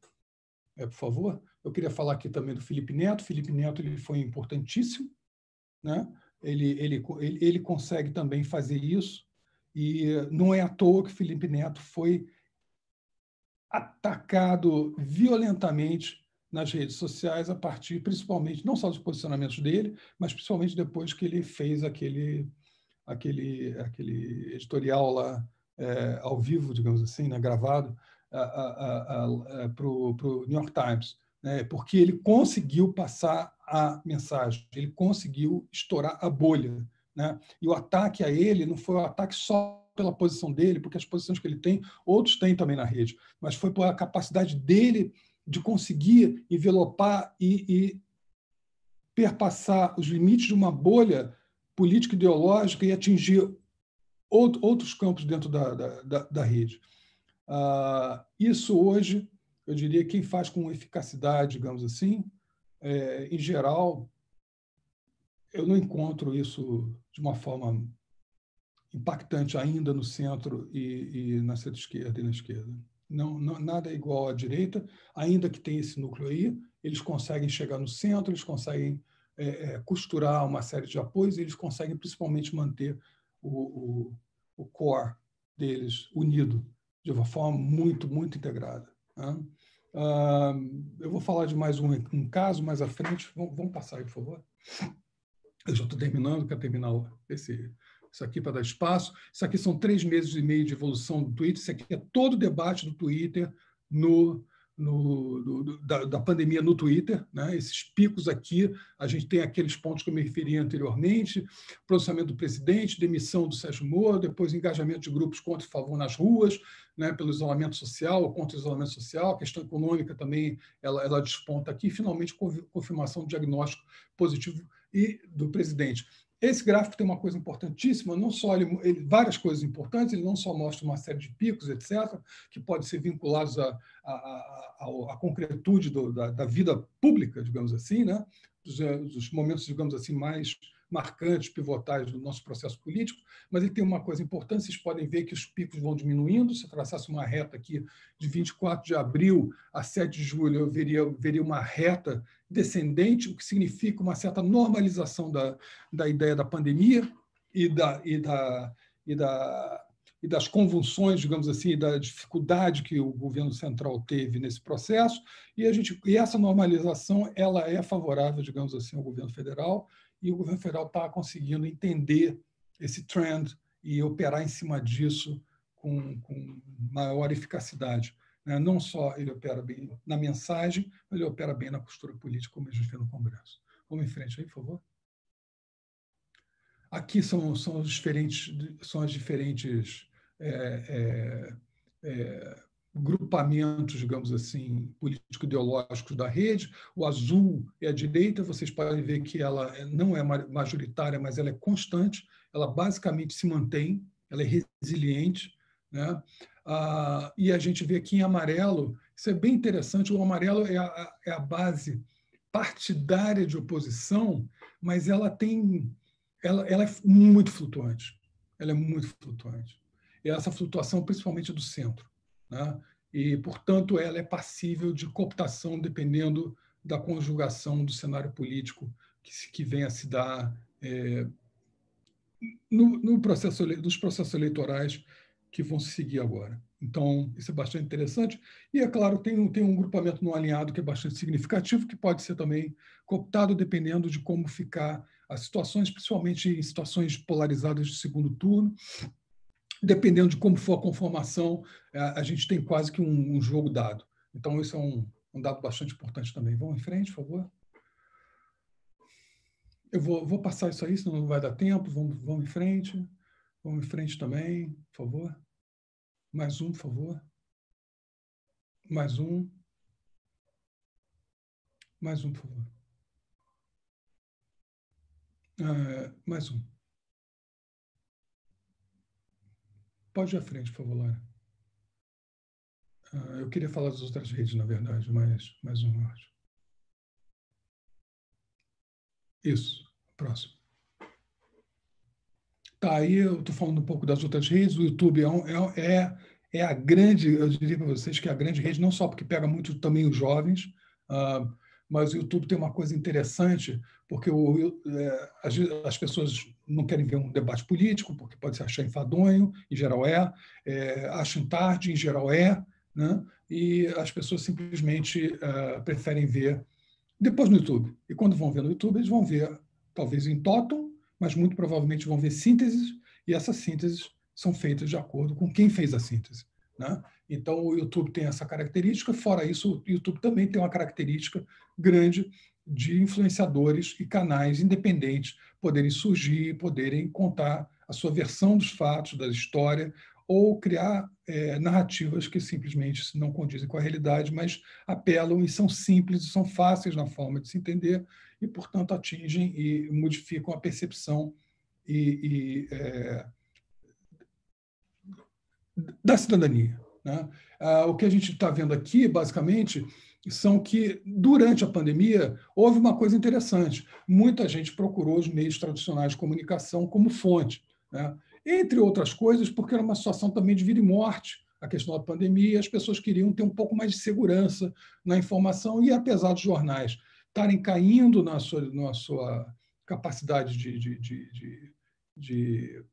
por favor. Eu queria falar aqui também do Felipe Neto. Felipe Neto ele foi importantíssimo, né? Ele consegue também fazer isso, e não é à toa que Felipe Neto foi atacado violentamente nas redes sociais, a partir, principalmente, não só dos posicionamentos dele, mas principalmente depois que ele fez aquele editorial lá, ao vivo, digamos assim, né, gravado, para o New York Times, né, porque ele conseguiu passar a mensagem, ele conseguiu estourar a bolha, né? E o ataque a ele não foi um ataque só pela posição dele, porque as posições que ele tem, outros têm também na rede, mas foi pela capacidade dele de conseguir envelopar e perpassar os limites de uma bolha político-ideológica e atingir outros campos dentro da rede. Isso hoje, eu diria, quem faz com eficacidade, digamos assim, em geral, eu não encontro isso de uma forma impactante ainda no centro e na centro-esquerda e na esquerda. Não, nada é igual à direita, ainda que tenha esse núcleo aí, eles conseguem chegar no centro, eles conseguem costurar uma série de apoios, e eles conseguem principalmente manter o core deles unido de uma forma muito, muito integrada. Né? Eu vou falar de mais um caso mais à frente. Vamos passar aí, por favor. Eu já estou terminando, quero terminar isso aqui para dar espaço. Isso aqui são 3 meses e meio de evolução do Twitter. Isso aqui é todo o debate do Twitter da pandemia no Twitter, né? Esses picos aqui, a gente tem aqueles pontos que eu me referi anteriormente: pronunciamento do presidente, demissão do Sérgio Moro, depois engajamento de grupos contra e favor nas ruas, né, pelo isolamento social ou contra o isolamento social, a questão econômica também ela desponta aqui, e finalmente confirmação do diagnóstico positivo do presidente. Esse gráfico tem uma coisa importantíssima, não só várias coisas importantes, ele não só mostra uma série de picos, etc., que podem ser vinculados à concretude da vida pública, digamos assim, né? Dos momentos, digamos assim, mais marcantes, pivotais do nosso processo político, mas ele tem uma coisa importante: vocês podem ver que os picos vão diminuindo. Se eu traçasse uma reta aqui de 24 de abril a 7 de julho, eu veria uma reta descendente, o que significa uma certa normalização da ideia da pandemia e das convulsões, digamos assim, da dificuldade que o governo central teve nesse processo, e essa normalização ela é favorável, digamos assim, ao governo federal, e o governo federal está conseguindo entender esse trend e operar em cima disso com maior eficacidade. Não só ele opera bem na mensagem, mas ele opera bem na postura política, como a gente vê no Congresso. Vamos em frente aí, por favor. Aqui são os diferentes grupamentos, digamos assim, político-ideológicos da rede. O azul é a direita. Vocês podem ver que ela não é majoritária, mas ela é constante. Ela basicamente se mantém, ela é resiliente, né? E a gente vê aqui em amarelo, isso é bem interessante. O amarelo é a base partidária de oposição, mas ela é muito flutuante. Ela é muito flutuante. E essa flutuação, principalmente do centro, né? E, portanto, ela é passível de cooptação dependendo da conjugação do cenário político que venha a se dar nos processos eleitorais que vão se seguir agora. Então, isso é bastante interessante. E, é claro, tem um grupamento não alinhado que é bastante significativo, que pode ser também cooptado dependendo de como ficar as situações, principalmente em situações polarizadas de segundo turno. Dependendo de como for a conformação, a gente tem quase que um jogo dado. Então, isso é um dado bastante importante também. Vamos em frente, por favor. Eu vou passar isso aí, senão não vai dar tempo. Vamos em frente. Vamos em frente também, por favor. Mais um, por favor. Mais um. Mais um, por favor. Mais um. Pode ir à frente, por favor, Lara. Eu queria falar das outras redes, na verdade, mas mais um, eu acho. Isso, próximo. Tá, aí eu estou falando um pouco das outras redes. O YouTube é a grande, eu diria para vocês que é a grande rede, não só porque pega muito também os jovens, mas o YouTube tem uma coisa interessante, porque as pessoas não querem ver um debate político, porque pode se achar enfadonho, em geral acham tarde, em geral né? E as pessoas simplesmente preferem ver depois no YouTube. E quando vão ver no YouTube, eles vão ver, talvez em total, mas muito provavelmente vão ver sínteses, e essas sínteses são feitas de acordo com quem fez a síntese, né? Então, o YouTube tem essa característica. Fora isso, o YouTube também tem uma característica grande de influenciadores e canais independentes poderem surgir, poderem contar a sua versão dos fatos, da história, ou criar narrativas que simplesmente não condizem com a realidade, mas apelam e são simples e são fáceis na forma de se entender e, portanto, atingem e modificam a percepção da cidadania, né? O que a gente está vendo aqui, basicamente, são que, durante a pandemia, houve uma coisa interessante. Muita gente procurou os meios tradicionais de comunicação como fonte, né? Entre outras coisas, porque era uma situação também de vida e morte, a questão da pandemia, e as pessoas queriam ter um pouco mais de segurança na informação, e apesar dos jornais estarem caindo na sua capacidade de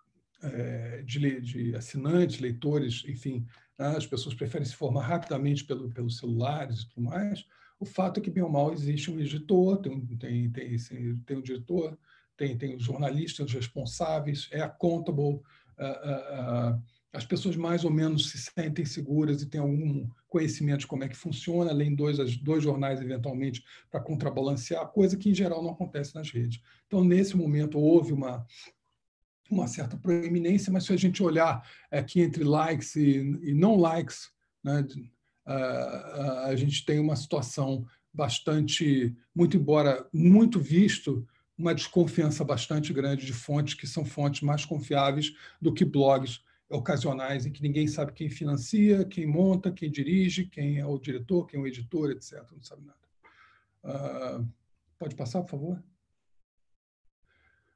assinantes, leitores, enfim, as pessoas preferem se formar rapidamente pelos celulares e tudo mais, o fato é que, bem ou mal, existe um editor, tem um diretor, tem os jornalistas, tem os responsáveis, é accountable, as pessoas mais ou menos se sentem seguras e têm algum conhecimento de como é que funciona, além dois jornais, eventualmente, para contrabalancear, coisa que, em geral, não acontece nas redes. Então, nesse momento, houve uma certa proeminência, mas se a gente olhar aqui entre likes e não likes, né, a gente tem uma situação bastante, muito embora muito visto, uma desconfiança bastante grande de fontes que são fontes mais confiáveis do que blogs ocasionais em que ninguém sabe quem financia, quem monta, quem dirige, quem é o diretor, quem é o editor, etc. Não sabe nada. Pode passar, por favor?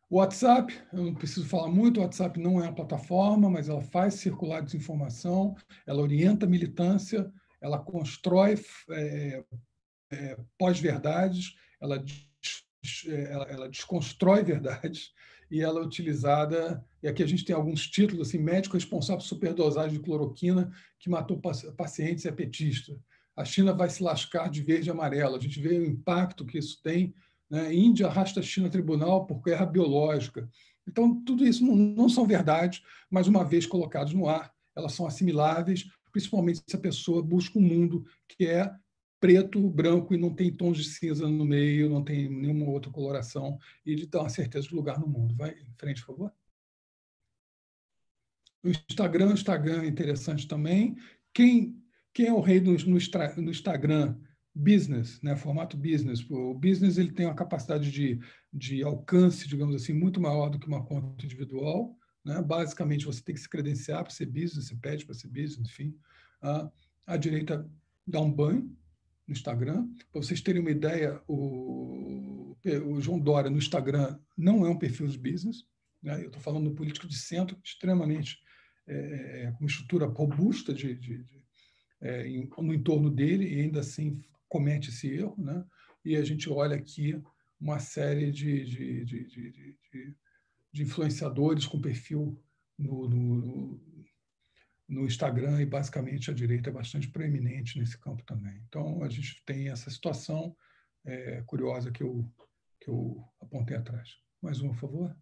O WhatsApp, eu não preciso falar muito, o WhatsApp não é uma plataforma, mas ela faz circular desinformação, ela orienta a militância, ela constrói pós-verdades, ela desconstrói verdades, e ela é utilizada, e aqui a gente tem alguns títulos, assim, médico responsável por superdosagem de cloroquina que matou pacientes e é petista. A China vai se lascar de verde e amarelo. A gente vê o impacto que isso tem, né? Índia arrasta a China a tribunal por guerra biológica. Então, tudo isso não são verdades, mas, uma vez colocadas no ar, elas são assimiláveis, principalmente se a pessoa busca um mundo que é preto, branco e não tem tons de cinza no meio, não tem nenhuma outra coloração, e de dar uma certeza de lugar no mundo. Vai em frente, por favor. O Instagram é interessante também. Quem é o rei no Instagram? Business, né? Formato business. O business ele tem uma capacidade de alcance, digamos assim, muito maior do que uma conta individual, né? Basicamente, você tem que se credenciar para ser business, você pede para ser business, enfim. A direita dá um banho no Instagram. Para vocês terem uma ideia, o João Dória no Instagram não é um perfil de business, né? Eu estou falando de um político de centro extremamente com uma estrutura robusta no entorno dele, e ainda assim comete esse erro, né? E a gente olha aqui uma série de influenciadores com perfil no Instagram, e basicamente a direita é bastante proeminente nesse campo também. Então, a gente tem essa situação curiosa que eu apontei atrás. Mais uma, por favor.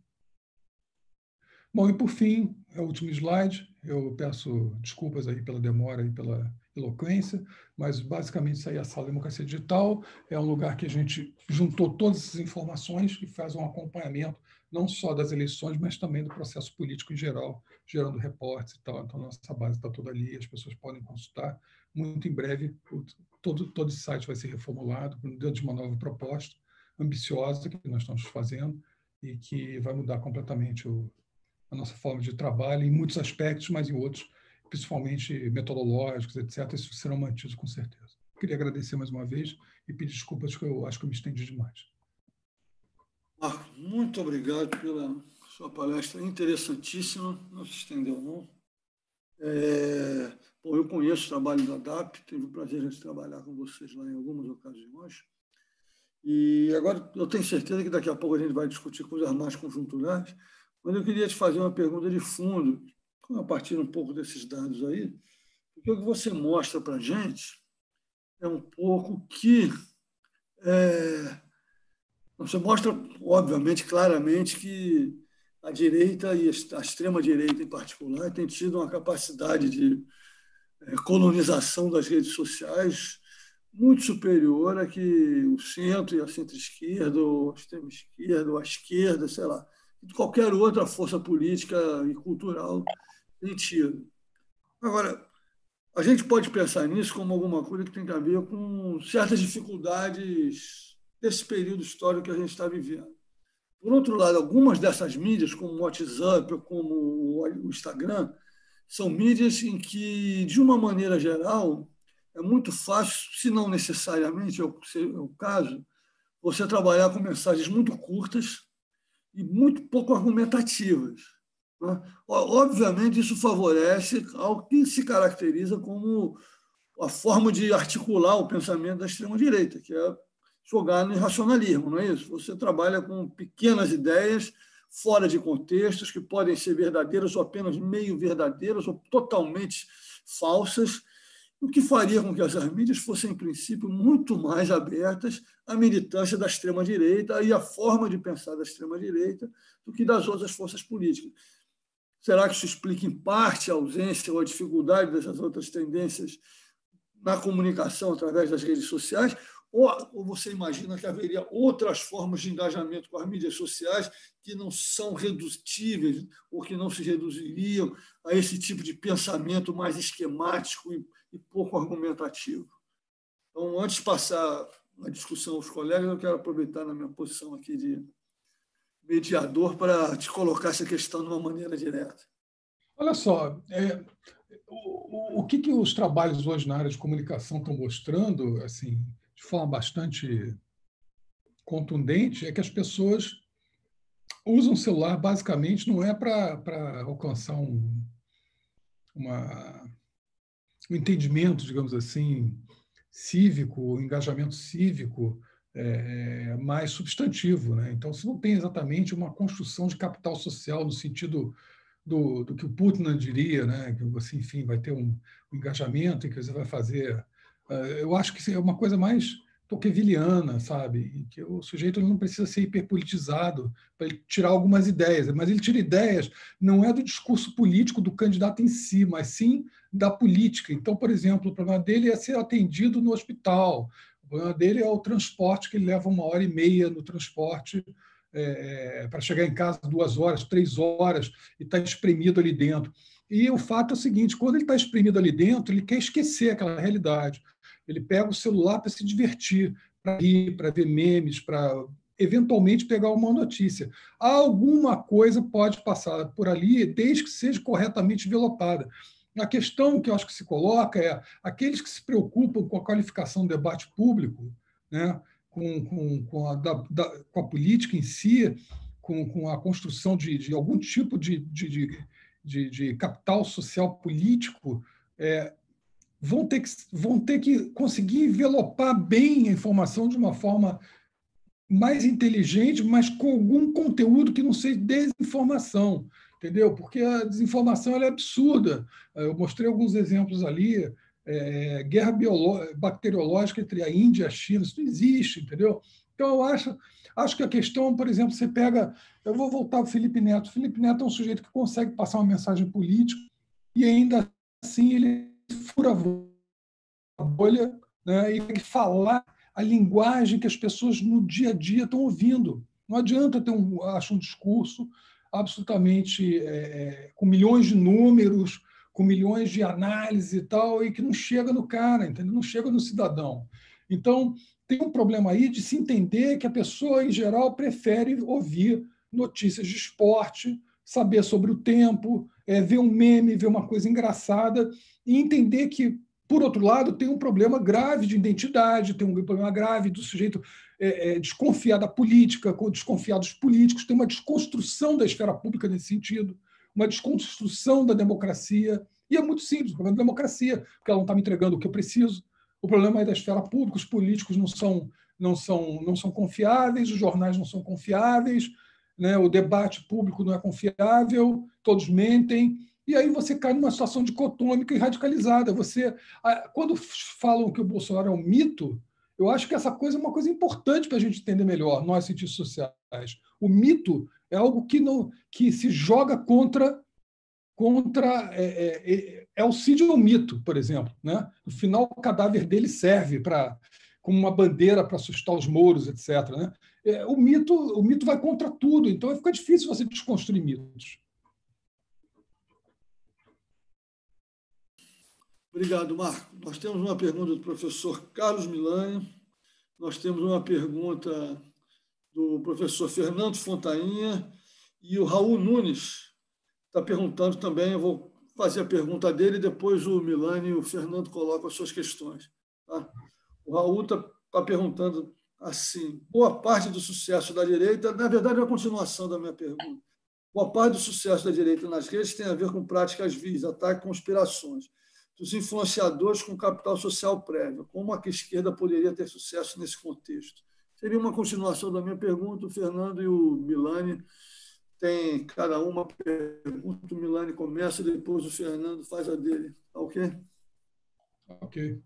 Bom, e por fim, é o último slide. Eu peço desculpas aí pela demora e pela eloquência, mas basicamente isso aí é a Sala Democracia Digital. É um lugar que a gente juntou todas essas informações e faz um acompanhamento não só das eleições, mas também do processo político em geral, gerando reportes e tal. Então, nossa base está toda ali, as pessoas podem consultar. Muito em breve, todo esse site vai ser reformulado dentro de uma nova proposta ambiciosa que nós estamos fazendo, e que vai mudar completamente a nossa forma de trabalho em muitos aspectos, mas em outros, principalmente metodológicos, etc., isso serão mantidos com certeza. Queria agradecer mais uma vez e pedir desculpas, que eu acho que eu me estendi demais.
Marco, muito obrigado pela sua palestra interessantíssima. Não se estendeu, não. Bom, eu conheço o trabalho da DAP, tive o prazer de trabalhar com vocês lá em algumas ocasiões. E agora eu tenho certeza que daqui a pouco a gente vai discutir coisas mais conjunturais, mas eu queria te fazer uma pergunta de fundo, a partir um pouco desses dados aí, porque o que você mostra para a gente é um pouco que você mostra, obviamente, claramente que a direita e a extrema-direita, em particular, tem tido uma capacidade de colonização das redes sociais muito superior a que o centro e a centro-esquerda, ou a extrema-esquerda, ou a esquerda, sei lá, de qualquer outra força política e cultural tem tido. Agora, a gente pode pensar nisso como alguma coisa que tem a ver com certas dificuldades desse período histórico que a gente está vivendo. Por outro lado, algumas dessas mídias, como o WhatsApp ou como o Instagram, são mídias em que, de uma maneira geral, é muito fácil, se não necessariamente é o caso, você trabalhar com mensagens muito curtas e muito pouco argumentativas. Né? Obviamente, isso favorece algo que se caracteriza como a forma de articular o pensamento da extrema-direita, que é jogar no irracionalismo, não é isso? Você trabalha com pequenas ideias fora de contextos, que podem ser verdadeiras ou apenas meio verdadeiras ou totalmente falsas, o que faria com que essas mídias fossem, em princípio, muito mais abertas à militância da extrema-direita e à forma de pensar da extrema-direita do que das outras forças políticas. Será que isso explica, em parte, a ausência ou a dificuldade dessas outras tendências na comunicação através das redes sociais? Ou você imagina que haveria outras formas de engajamento com as mídias sociais que não são redutíveis ou que não se reduziriam a esse tipo de pensamento mais esquemático e pouco argumentativo? Então, antes de passar a discussão aos colegas, eu quero aproveitar na minha posição aqui de mediador para te colocar essa questão de uma maneira direta.
Olha só, o que os trabalhos hoje na área de comunicação estão mostrando, assim, de forma bastante contundente, é que as pessoas usam o celular basicamente não é para alcançar um entendimento, digamos assim, cívico, um engajamento cívico mais substantivo, né? Então, se não tem exatamente uma construção de capital social no sentido do que o Putnam diria, né? Que você, enfim, vai ter um engajamento e que você vai fazer. Eu acho que é uma coisa mais tocquevilleana, sabe? E que o sujeito não precisa ser hiperpolitizado para ele tirar algumas ideias, mas ele tira ideias não é do discurso político do candidato em si, mas sim da política. Então, por exemplo, o problema dele é ser atendido no hospital, o problema dele é o transporte, que ele leva 1h30 no transporte para chegar em casa 2 horas, 3 horas, e está espremido ali dentro. E o fato é o seguinte, quando ele está espremido ali dentro, ele quer esquecer aquela realidade. Ele pega o celular para se divertir, para rir, para ver memes, para eventualmente pegar uma notícia. Alguma coisa pode passar por ali, desde que seja corretamente envelopada. A questão que eu acho que se coloca é aqueles que se preocupam com a qualificação do debate público, né, com a política em si, com a construção de algum tipo de capital social político, vão ter que conseguir envelopar bem a informação de uma forma mais inteligente, mas com algum conteúdo que não seja desinformação, entendeu? Porque a desinformação ela é absurda. Eu mostrei alguns exemplos ali, guerra bacteriológica entre a Índia e a China, isso não existe, entendeu? Então, eu acho que a questão, por exemplo, você pega... Eu vou voltar ao Felipe Neto. O Felipe Neto é um sujeito que consegue passar uma mensagem política e, ainda assim, ele fura a bolha, né, e falar a linguagem que as pessoas no dia a dia estão ouvindo. Não adianta ter um discurso absolutamente com milhões de números, com milhões de análises e tal, e que não chega no cara, entendeu? Não chega no cidadão. Então, tem um problema aí de se entender que a pessoa, em geral, prefere ouvir notícias de esporte, saber sobre o tempo, ver um meme, ver uma coisa engraçada e entender que, por outro lado, tem um problema grave de identidade, tem um problema grave do sujeito desconfiar da política, desconfiar dos políticos, tem uma desconstrução da esfera pública nesse sentido, uma desconstrução da democracia. E é muito simples, o problema da democracia, porque ela não está me entregando o que eu preciso. O problema é da esfera pública, os políticos não são confiáveis, os jornais não são confiáveis, né? O debate público não é confiável, todos mentem. E aí você cai numa situação dicotômica e radicalizada. Quando falam que o Bolsonaro é um mito, eu acho que essa coisa é uma coisa importante para a gente entender melhor, nós cientistas sociais. O mito é algo que se joga contra Alcide é um mito, por exemplo, né? No final, o cadáver dele serve como uma bandeira para assustar os mouros, etc., né? O mito vai contra tudo, então fica difícil você desconstruir mitos.
Obrigado, Marco. Nós temos uma pergunta do professor Carlos Milani, nós temos uma pergunta do professor Fernando Fontainha e o Raul Nunes está perguntando também. Eu vou fazer a pergunta dele e depois o Milani e o Fernando colocam as suas questões. Tá? O Raul está perguntando assim: boa parte do sucesso da direita, na verdade é a continuação da minha pergunta, boa parte do sucesso da direita nas redes tem a ver com práticas vis, ataques e conspirações dos influenciadores com capital social prévio. Como a esquerda poderia ter sucesso nesse contexto? Seria uma continuação da minha pergunta. O Fernando e o Milani têm cada uma pergunta. O Milani começa, depois o Fernando faz a dele. Tá ok?
Ok.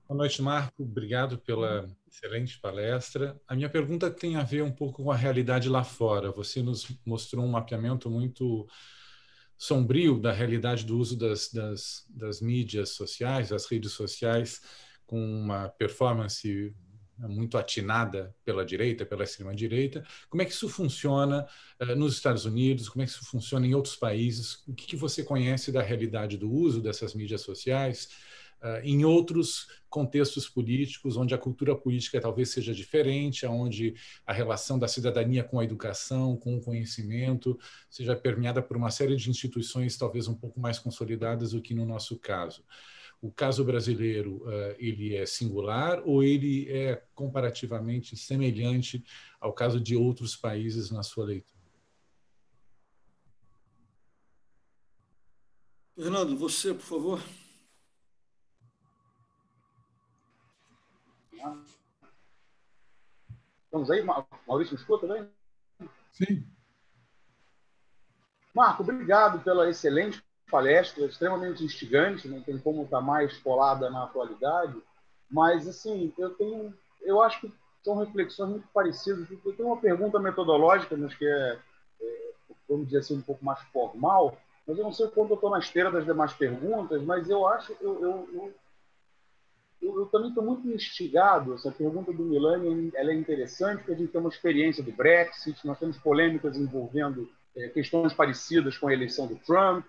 Boa noite, Marco. Obrigado pela excelente palestra. A minha pergunta tem a ver um pouco com a realidade lá fora. Você nos mostrou um mapeamento muito sombrio da realidade do uso das mídias sociais, das redes sociais, com uma performance muito atinada pela direita, pela extrema-direita. Como é que isso funciona nos Estados Unidos? Como é que isso funciona em outros países? O que você conhece da realidade do uso dessas mídias sociais em outros contextos políticos, onde a cultura política talvez seja diferente, onde a relação da cidadania com a educação, com o conhecimento, seja permeada por uma série de instituições talvez um pouco mais consolidadas do que no nosso caso? O caso brasileiro, ele é singular ou ele é comparativamente semelhante ao caso de outros países na sua leitura?
Fernando, você, por favor.
Estamos aí? Maurício, me escuta bem?
Sim.
Marco, obrigado pela excelente palestra, extremamente instigante, não tem como estar mais colada na atualidade, mas, assim, eu acho que são reflexões muito parecidas. Eu tenho uma pergunta metodológica, mas que vamos dizer assim, um pouco mais formal, mas eu não sei quanto eu estou na esteira das demais perguntas, mas eu acho, eu também estou muito instigado. Essa pergunta do Milani, ela é interessante, porque a gente tem uma experiência do Brexit, nós temos polêmicas envolvendo questões parecidas com a eleição do Trump,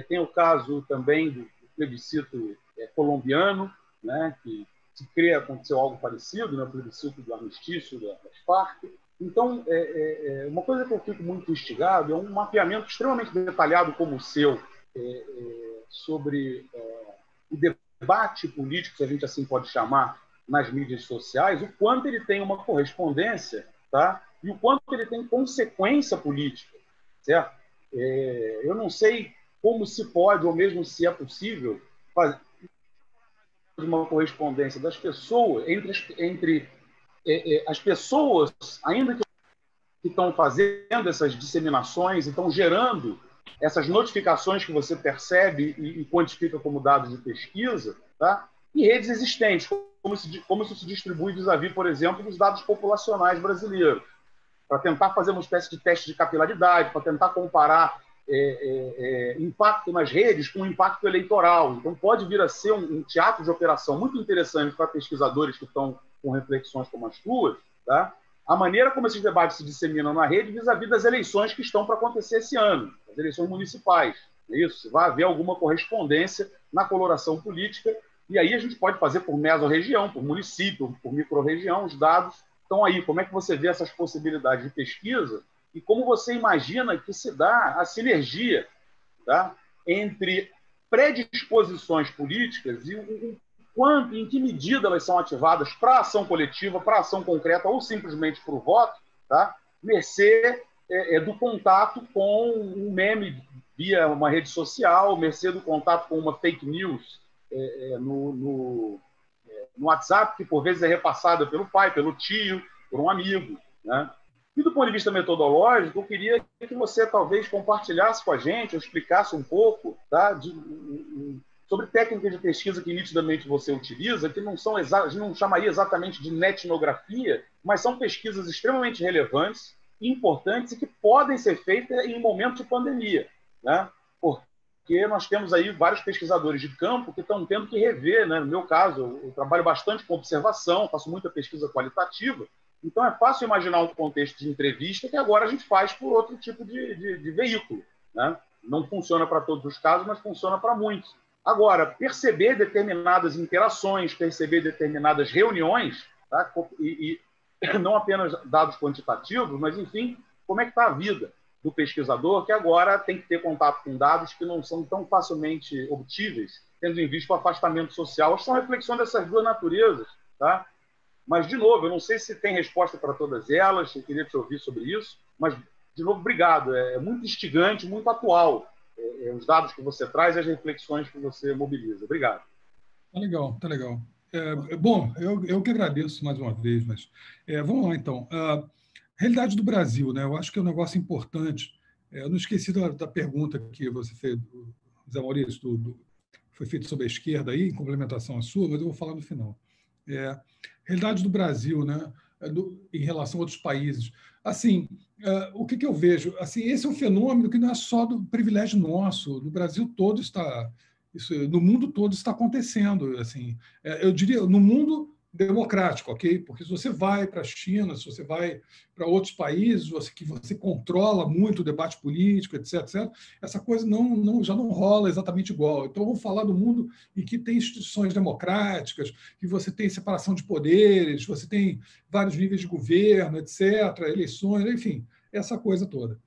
tem o caso também do plebiscito colombiano, né, que se crê aconteceu algo parecido, né, o plebiscito do armistício das Farc. Então, uma coisa que eu fico muito instigado é um mapeamento extremamente detalhado como o seu sobre o debate político, se a gente assim pode chamar, nas mídias sociais, o quanto ele tem uma correspondência, tá? E o quanto ele tem consequência política, certo? Eu não sei como se pode, ou mesmo se é possível, fazer uma correspondência das pessoas, entre as pessoas, ainda que estão fazendo essas disseminações, estão gerando essas notificações que você percebe e quantifica como dados de pesquisa, tá? E redes existentes, como isso se distribui vis-à-vis, por exemplo, dos dados populacionais brasileiros, para tentar fazer uma espécie de teste de capilaridade, para tentar comparar impacto nas redes com impacto eleitoral. Então, pode vir a ser um teatro de operação muito interessante para pesquisadores que estão com reflexões como as tuas, tá? A maneira como esses debates se disseminam na rede vis-à-vis das eleições que estão para acontecer esse ano, as eleições municipais. É isso? Vai haver alguma correspondência na coloração política, e aí a gente pode fazer por mesorregião, por município, por microrregião, os dados estão aí. Como é que você vê essas possibilidades de pesquisa e como você imagina que se dá a sinergia, tá, entre predisposições políticas e quanto, em que medida elas são ativadas para ação coletiva, para ação concreta ou simplesmente para o voto, tá, mercê do contato com um meme via uma rede social, mercê do contato com uma fake news no WhatsApp, que por vezes é repassada pelo pai, pelo tio, por um amigo, né? E do ponto de vista metodológico, eu queria que você talvez compartilhasse com a gente, ou explicasse um pouco, tá, sobre técnicas de pesquisa que nitidamente você utiliza, que não são a gente não chamaria exatamente de netnografia, mas são pesquisas extremamente relevantes, importantes e que podem ser feitas em momentos de pandemia, né? Porque nós temos aí vários pesquisadores de campo que estão tendo que rever, né? No meu caso, eu trabalho bastante com observação, faço muita pesquisa qualitativa, então é fácil imaginar um contexto de entrevista que agora a gente faz por outro tipo de veículo, né? Não funciona para todos os casos, mas funciona para muitos. Agora, perceber determinadas interações, perceber determinadas reuniões, tá? E não apenas dados quantitativos, mas, enfim, como é que está a vida do pesquisador, que agora tem que ter contato com dados que não são tão facilmente obtíveis, tendo em vista o afastamento social. São reflexões dessas duas naturezas, tá? Mas, de novo, eu não sei se tem resposta para todas elas, eu queria te ouvir sobre isso, mas, de novo, obrigado. É muito instigante, muito atual, os dados que você traz e as reflexões que você mobiliza. Obrigado.
Tá legal, tá legal. Bom, eu que agradeço mais uma vez, mas vamos lá, então. Realidade do Brasil, né? Eu acho que é um negócio importante. Eu não esqueci da pergunta que você fez, Zé Maurício, foi feita sobre a esquerda, aí, em complementação à sua, mas eu vou falar no final. Realidade do Brasil, né? Em relação a outros países. Assim, o que eu vejo? Assim, esse é um fenômeno que não é só do privilégio nosso. No Brasil todo está... Isso, no mundo todo está acontecendo. Assim, eu diria, no mundo democrático, ok? Porque se você vai para a China, se você vai para outros países, que você controla muito o debate político, etc., essa coisa já não rola exatamente igual. Então, vamos falar do mundo em que tem instituições democráticas, que você tem separação de poderes, você tem vários níveis de governo, etc., eleições, enfim, essa coisa toda.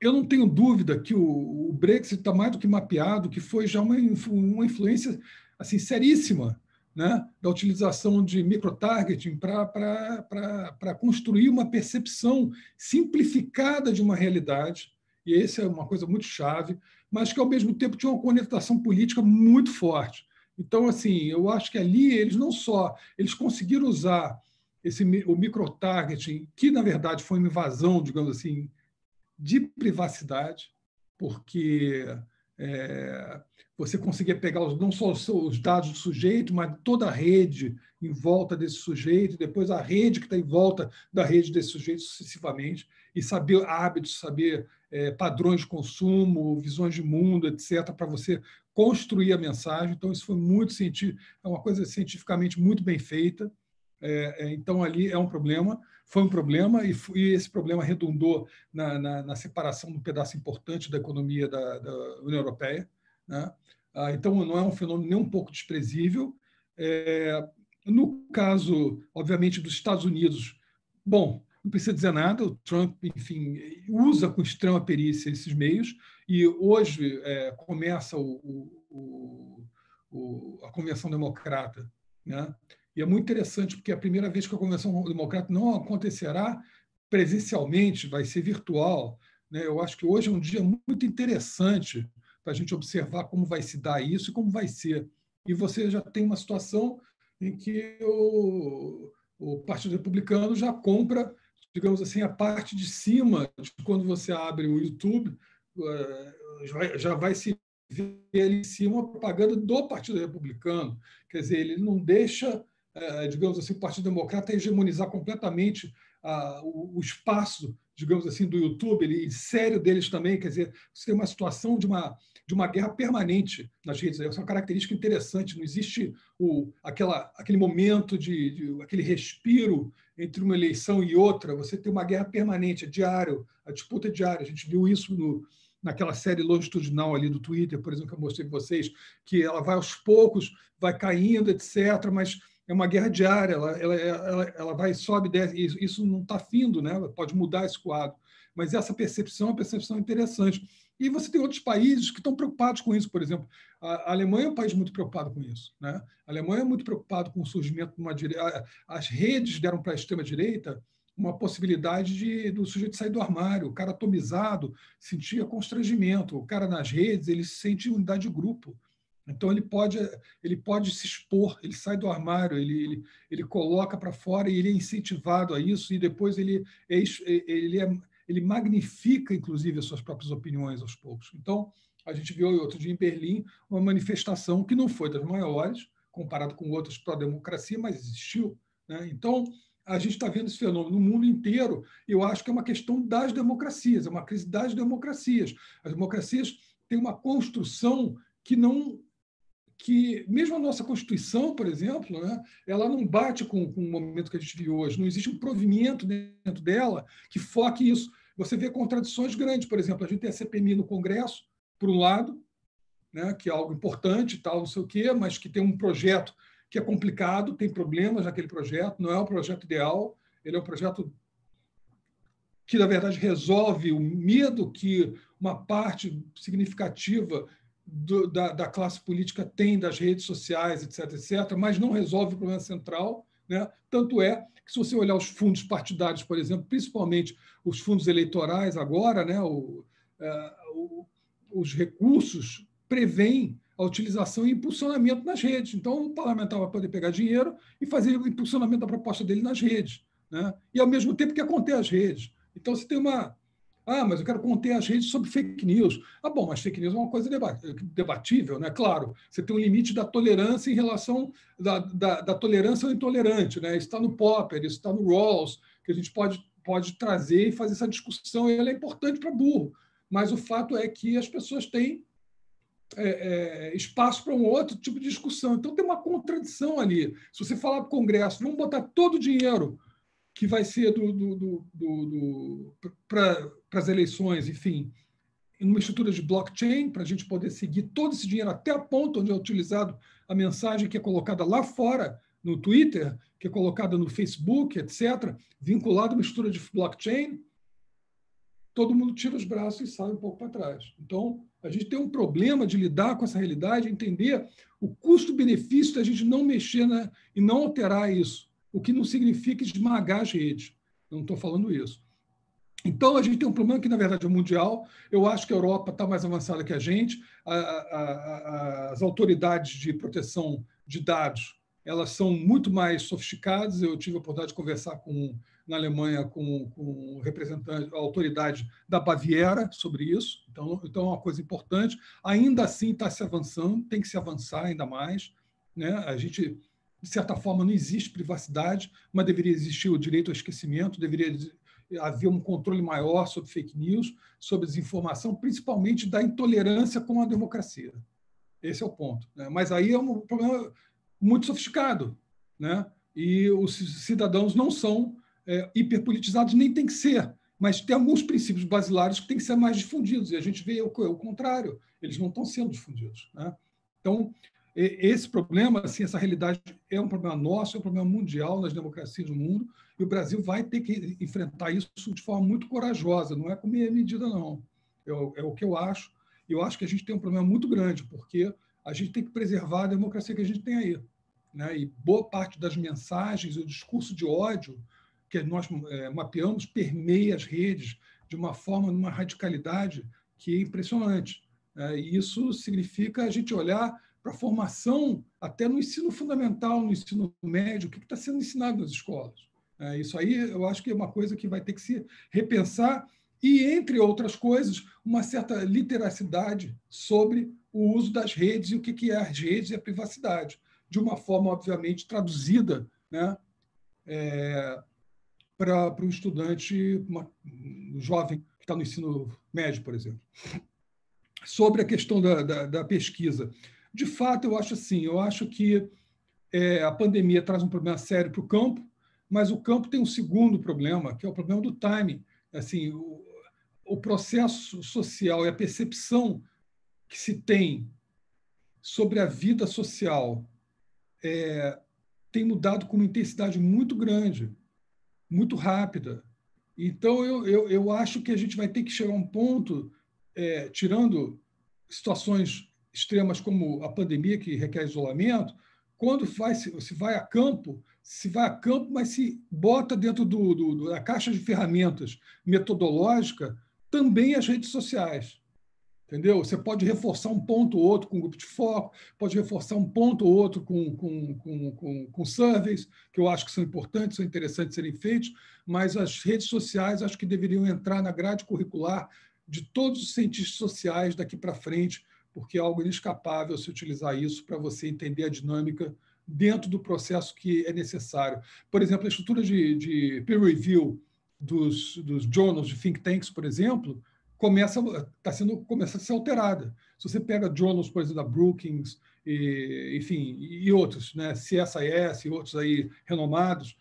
Eu não tenho dúvida que o Brexit está mais do que mapeado, que foi já uma influência assim, seríssima, né, da utilização de microtargeting para construir uma percepção simplificada de uma realidade, e essa é uma coisa muito chave, mas que, ao mesmo tempo, tinha uma conotação política muito forte. Então, assim, eu acho que ali eles conseguiram usar o microtargeting, que, na verdade, foi uma invasão, digamos assim, de privacidade, porque você conseguia pegar não só os dados do sujeito, mas toda a rede em volta desse sujeito, e depois a rede que está em volta da rede desse sujeito sucessivamente, e saber hábitos, saber padrões de consumo, visões de mundo, etc., para você construir a mensagem. Então, isso foi muito científico, é uma coisa cientificamente muito bem feita. Então, ali é um problema, foi um problema, e esse problema redundou na separação de um pedaço importante da economia da União Europeia, né? Então, não é um fenômeno nem um pouco desprezível. No caso, obviamente, dos Estados Unidos, bom, não precisa dizer nada, o Trump, enfim, usa com extrema perícia esses meios, e hoje começa a Convenção Democrata, né? E é muito interessante, porque é a primeira vez que a Convenção Democrata não acontecerá presencialmente, vai ser virtual, né? Eu acho que hoje é um dia muito interessante para a gente observar como vai se dar isso e como vai ser. E você já tem uma situação em que o Partido Republicano já compra, digamos assim, a parte de cima de quando você abre o YouTube, já vai se ver ali em cima a propaganda do Partido Republicano. Quer dizer, ele não deixa, digamos assim, o Partido Democrata hegemonizar completamente o espaço, digamos assim, do YouTube, e sério deles também. Quer dizer, você tem uma situação de uma guerra permanente nas redes. Essa é uma característica interessante. Não existe aquele momento aquele respiro entre uma eleição e outra. Você tem uma guerra permanente, é diário, a disputa é diária. A gente viu isso naquela série longitudinal ali do Twitter, por exemplo, que eu mostrei para vocês, que ela vai aos poucos, vai caindo, etc., mas é uma guerra diária, ela vai, sobe, desce, isso não está findo, né? Pode mudar esse quadro, mas essa percepção é uma percepção interessante. E você tem outros países que estão preocupados com isso, por exemplo. A Alemanha é um país muito preocupado com isso, né? A Alemanha é muito preocupado com o surgimento de uma direita. As redes deram para a extrema-direita uma possibilidade do sujeito sair do armário. O cara atomizado sentia constrangimento. O cara nas redes, ele sente unidade de grupo. Então, ele pode se expor, ele sai do armário, ele coloca para fora e ele é incentivado a isso, e depois ele magnifica, inclusive, as suas próprias opiniões aos poucos. Então, a gente viu outro dia em Berlim uma manifestação que não foi das maiores, comparado com outras pró-democracia, mas existiu, né? Então, a gente está vendo esse fenômeno no mundo inteiro. Eu acho que é uma questão das democracias, é uma crise das democracias. As democracias têm uma construção que mesmo a nossa Constituição, por exemplo, né, ela não bate com o momento que a gente vive hoje. Não existe um provimento dentro dela que foque isso. Você vê contradições grandes. Por exemplo, a gente tem a CPMI no Congresso, por um lado, né, que é algo importante, tal, não sei o quê, mas que tem um projeto que é complicado, tem problemas naquele projeto, não é um projeto ideal, ele é um projeto que, na verdade, resolve o medo que uma parte significativa da classe política tem das redes sociais, etc., mas não resolve o problema central, né? Tanto é que, se você olhar os fundos partidários, por exemplo, principalmente os fundos eleitorais agora, né, os recursos prevêem a utilização e impulsionamento nas redes. Então, o parlamentar vai poder pegar dinheiro e fazer o impulsionamento da proposta dele nas redes, né? E, ao mesmo tempo, quer conter as redes. Então, você tem uma... mas eu quero conter as redes sobre fake news. Bom, mas fake news é uma coisa debatível, né? Claro, você tem um limite da tolerância em relação da tolerância ao intolerante, né? Isso está no Popper, isso está no Rawls, que a gente pode trazer e fazer essa discussão, e ela é importante para burro. Mas o fato é que as pessoas têm espaço para um outro tipo de discussão. Então, tem uma contradição ali. Se você falar para o Congresso, vamos botar todo o dinheiro que vai ser para as eleições, enfim, em uma estrutura de blockchain, para a gente poder seguir todo esse dinheiro até a ponta onde é utilizado a mensagem que é colocada lá fora, no Twitter, que é colocada no Facebook, etc., vinculado a uma estrutura de blockchain, todo mundo tira os braços e sai um pouco para trás. Então, a gente tem um problema de lidar com essa realidade, entender o custo-benefício da gente não mexer e não alterar isso, o que não significa esmagar as redes. Eu não estou falando isso. Então, a gente tem um problema que, na verdade, é mundial. Eu acho que a Europa está mais avançada que a gente. As autoridades de proteção de dados, elas são muito mais sofisticadas. Eu tive a oportunidade de conversar na Alemanha com o representante, a autoridade da Baviera sobre isso. Então, é uma coisa importante. Ainda assim, está se avançando, tem que se avançar ainda mais, né? A gente, de certa forma, não existe privacidade, mas deveria existir o direito ao esquecimento, deveria haver um controle maior sobre fake news, sobre desinformação, principalmente da intolerância com a democracia. Esse é o ponto, né? Mas aí é um problema muito sofisticado, né? E os cidadãos não são hiperpolitizados, nem tem que ser, mas tem alguns princípios basilares que têm que ser mais difundidos, e a gente vê o contrário, eles não estão sendo difundidos, né? Então, esse problema, assim, essa realidade é um problema nosso, é um problema mundial nas democracias do mundo, e o Brasil vai ter que enfrentar isso de forma muito corajosa, não é com meia medida, não. É o que eu acho. E eu acho que a gente tem um problema muito grande, porque a gente tem que preservar a democracia que a gente tem aí, né? E boa parte das mensagens, o discurso de ódio que nós mapeamos, permeia as redes de uma forma, numa radicalidade que é impressionante. E isso significa a gente olhar para a formação, até no ensino fundamental, no ensino médio, o que está sendo ensinado nas escolas. Isso aí eu acho que é uma coisa que vai ter que se repensar e, entre outras coisas, uma certa literacidade sobre o uso das redes e o que é as redes e a privacidade, de uma forma, obviamente, traduzida, né, para o estudante, um jovem que está no ensino médio, por exemplo. Sobre a questão da pesquisa. De fato, eu acho assim, eu acho que a pandemia traz um problema sério para o campo, mas o campo tem um segundo problema, que é o problema do timing. Assim, o processo social e a percepção que se tem sobre a vida social tem mudado com uma intensidade muito grande, muito rápida. Então, eu acho que a gente vai ter que chegar a um ponto, tirando situações extremas como a pandemia, que requer isolamento, quando se vai a campo, mas se bota dentro da caixa de ferramentas metodológica também as redes sociais. Entendeu? Você pode reforçar um ponto ou outro com grupo de foco, pode reforçar um ponto ou outro com surveys, que eu acho que são importantes, são interessantes serem feitos, mas as redes sociais acho que deveriam entrar na grade curricular de todos os cientistas sociais daqui para frente, porque é algo inescapável se utilizar isso para você entender a dinâmica dentro do processo que é necessário. Por exemplo, a estrutura de peer review dos journals de think tanks, por exemplo, começa a ser alterada. Se você pega journals, por exemplo, da Brookings, enfim, e outros, né, CSIS e outros aí renomados,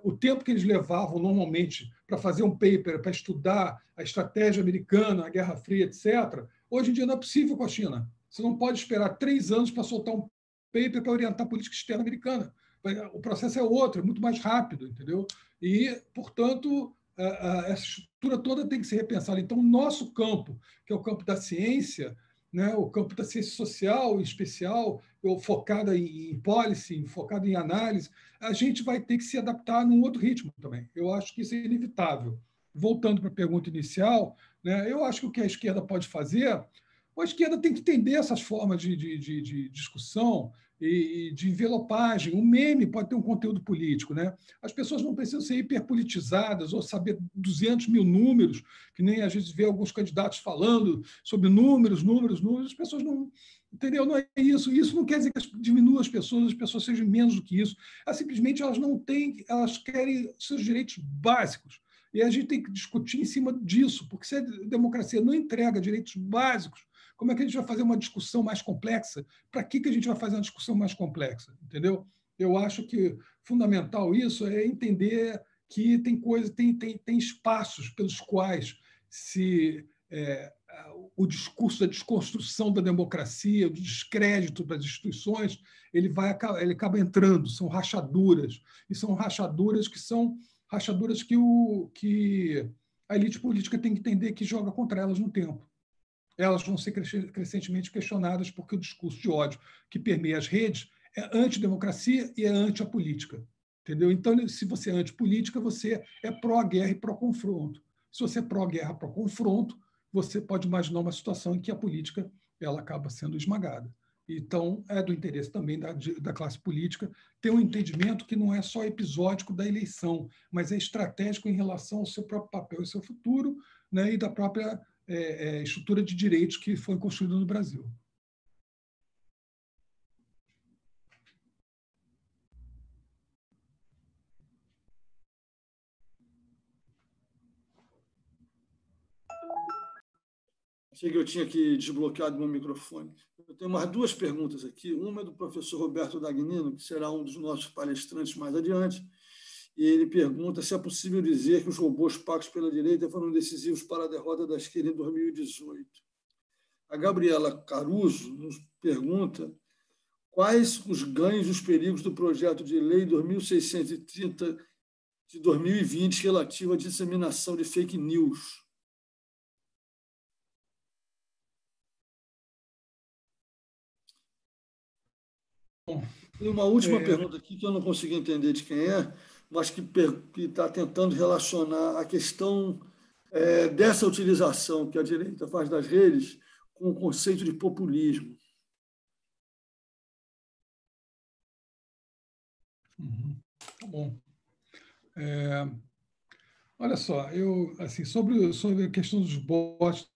o tempo que eles levavam normalmente para fazer um paper, para estudar a estratégia americana, a Guerra Fria, etc., hoje em dia não é possível com a China. Você não pode esperar 3 anos para soltar um paper para orientar a política externa americana. O processo é outro, é muito mais rápido, entendeu? E, portanto, essa estrutura toda tem que ser repensada. Então, o nosso campo, que é o campo da ciência, né, o campo da ciência social, em especial, focada em policy, focada em análise, a gente vai ter que se adaptar num outro ritmo também. Eu acho que isso é inevitável. Voltando para a pergunta inicial, né, eu acho que o que a esquerda pode fazer, a esquerda tem que entender essas formas de discussão e de envelopagem. O meme pode ter um conteúdo político, né? As pessoas não precisam ser hiperpolitizadas ou saber 200 mil números, que nem a gente vê alguns candidatos falando sobre números. As pessoas não... Entendeu? Não é isso. Isso não quer dizer que diminua as pessoas sejam menos do que isso. Simplesmente elas não têm, elas querem seus direitos básicos. E a gente tem que discutir em cima disso, porque se a democracia não entrega direitos básicos, como é que a gente vai fazer uma discussão mais complexa? Para que a gente vai fazer uma discussão mais complexa? Entendeu? Eu acho que fundamental isso é entender que tem espaços pelos quais o discurso da desconstrução da democracia, do descrédito das instituições, ele acaba entrando, são rachaduras, e são rachaduras que a elite política tem que entender que joga contra elas no tempo. Elas vão ser crescentemente questionadas porque o discurso de ódio que permeia as redes é antidemocracia e é anti-política. Entendeu? Então, se você é antipolítica, você é pró-guerra e pró-confronto. Se você é pró-guerra, pró-confronto, você pode imaginar uma situação em que a política ela acaba sendo esmagada. Então, é do interesse também da classe política ter um entendimento que não é só episódico da eleição, mas é estratégico em relação ao seu próprio papel e seu futuro, né, e da própria estrutura de direitos que foi construída no Brasil.
Achei que eu tinha aqui desbloqueado meu microfone. Eu tenho mais 2 perguntas aqui. Uma é do professor Roberto Dagnino, que será um dos nossos palestrantes mais adiante. E ele pergunta se é possível dizer que os robôs pagos pela direita foram decisivos para a derrota da esquerda em 2018. A Gabriela Caruso nos pergunta quais os ganhos e os perigos do projeto de lei 2630 de 2020 relativo à disseminação de fake news. E uma última pergunta aqui que eu não consegui entender de quem é, mas que está tentando relacionar a questão dessa utilização que a direita faz das redes com o conceito de populismo.
Tá bom. Olha só, assim, sobre a questão dos bots,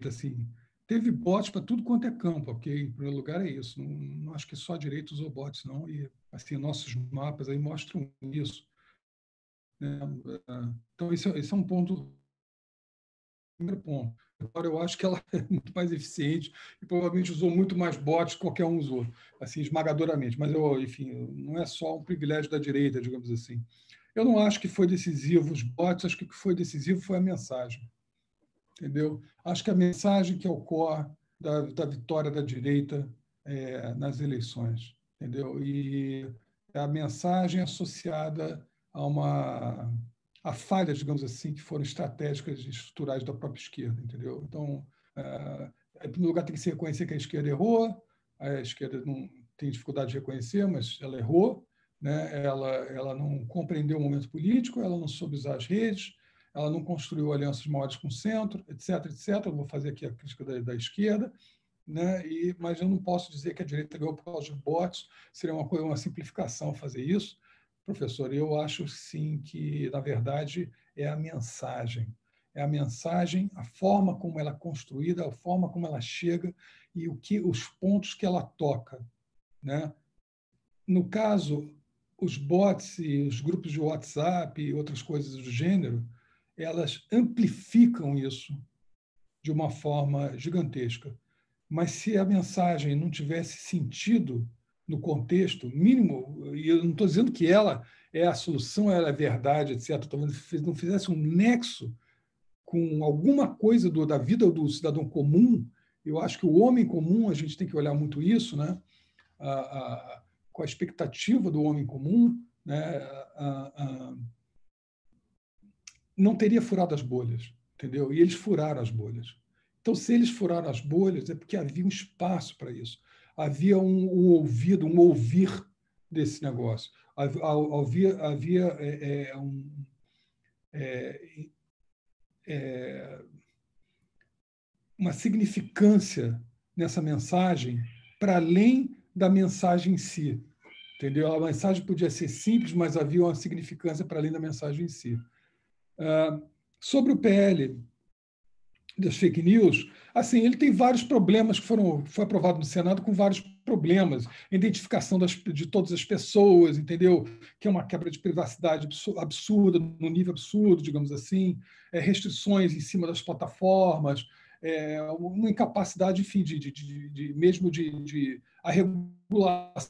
assim, teve bots para tudo quanto é campo, ok? Em primeiro lugar é isso. Não acho que só a direita usou bots, não. E assim, nossos mapas aí mostram isso. Né? Então, esse é um ponto. Primeiro ponto. Agora, eu acho que ela é muito mais eficiente e provavelmente usou muito mais bots que qualquer um usou, assim, esmagadoramente. Mas, enfim, não é só um privilégio da direita, digamos assim. Eu não acho que foi decisivo os bots, acho que o que foi decisivo foi a mensagem. Entendeu? Acho que a mensagem que é o core da vitória da direita nas eleições. Entendeu? E é a mensagem associada a falhas, digamos assim, que foram estratégicas e estruturais da própria esquerda, entendeu? Então, em primeiro lugar, tem que se reconhecer que a esquerda errou, a esquerda não tem dificuldade de reconhecer, mas ela errou, né? Ela não compreendeu o momento político, ela não soube usar as redes, ela não construiu alianças maiores com o centro, etc., etc. Eu vou fazer aqui a crítica da esquerda, né? Mas eu não posso dizer que a direita ganhou por causa de bots, seria uma simplificação fazer isso. Professor, eu acho sim que, na verdade, é a mensagem. É a mensagem, a forma como ela é construída, a forma como ela chega e os pontos que ela toca, né? No caso, os bots e os grupos de WhatsApp e outras coisas do gênero, elas amplificam isso de uma forma gigantesca. Mas se a mensagem não tivesse sentido no contexto mínimo, e eu não estou dizendo que ela é a solução, ela é a verdade, etc., talvez não fizesse um nexo com alguma coisa da vida do cidadão comum, eu acho que o homem comum, a gente tem que olhar muito isso, né? Com a expectativa do homem comum, né? Não teria furado as bolhas, entendeu? E eles furaram as bolhas. Então, se eles furaram as bolhas, é porque havia um espaço para isso. Havia um ouvido, um ouvir desse negócio. Havia uma significância nessa mensagem para além da mensagem em si. Entendeu? A mensagem podia ser simples, mas havia uma significância para além da mensagem em si. Sobre o PL das fake news, assim, ele tem vários problemas que foi aprovado no Senado com vários problemas, identificação de todas as pessoas, entendeu? Que é uma quebra de privacidade absurda, no nível absurdo, digamos assim, restrições em cima das plataformas, uma incapacidade, enfim, mesmo de a regulação,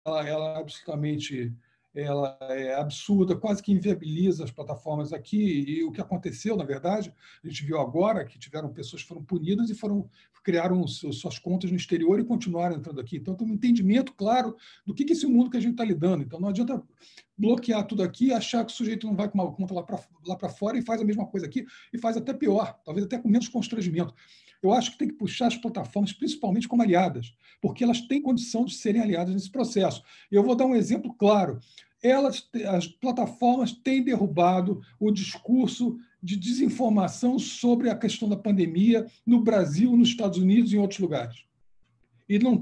ela absolutamente ela é absurda, quase que inviabiliza as plataformas aqui. E o que aconteceu, na verdade, a gente viu agora que tiveram pessoas que foram punidas e criaram suas contas no exterior e continuaram entrando aqui. Então, tem um entendimento claro do que é esse mundo que a gente está lidando. Então, não adianta bloquear tudo aqui e achar que o sujeito não vai com uma conta lá para fora e faz a mesma coisa aqui e faz até pior, talvez até com menos constrangimento. Eu acho que tem que puxar as plataformas, principalmente como aliadas, porque elas têm condição de serem aliadas nesse processo. E eu vou dar um exemplo claro. As plataformas têm derrubado o discurso de desinformação sobre a questão da pandemia no Brasil, nos Estados Unidos e em outros lugares. E não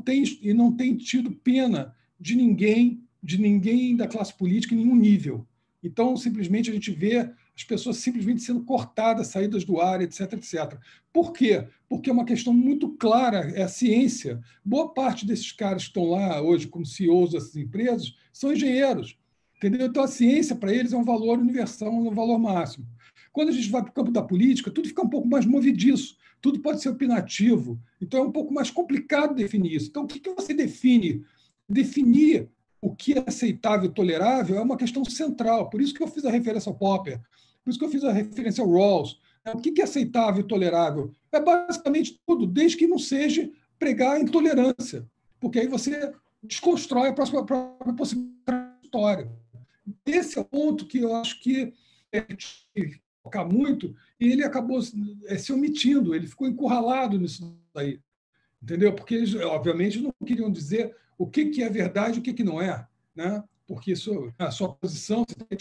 tem tido pena de ninguém da classe política em nenhum nível. Então, simplesmente, a gente vê as pessoas simplesmente sendo cortadas, saídas do ar, etc., etc. Por quê? Porque é uma questão muito clara, é a ciência. Boa parte desses caras que estão lá hoje como CEOs dessas empresas são engenheiros, entendeu? Então, a ciência, para eles, é um valor universal, um valor máximo. Quando a gente vai para o campo da política, tudo fica um pouco mais movediço, tudo pode ser opinativo, então é um pouco mais complicado definir isso. Então, o que você define? Definir o que é aceitável e tolerável é uma questão central. Por isso que eu fiz a referência ao Popper, por isso que eu fiz a referência ao Rawls. O que é aceitável e tolerável? É basicamente tudo, desde que não seja pregar a intolerância, porque aí você desconstrói a própria possibilidade da história. Esse é o ponto que eu acho que focar muito, e ele acabou se omitindo, ele ficou encurralado nisso daí, entendeu? Porque eles, obviamente, não queriam dizer o que é verdade e o que não é, né? Porque isso, a sua posição, você tem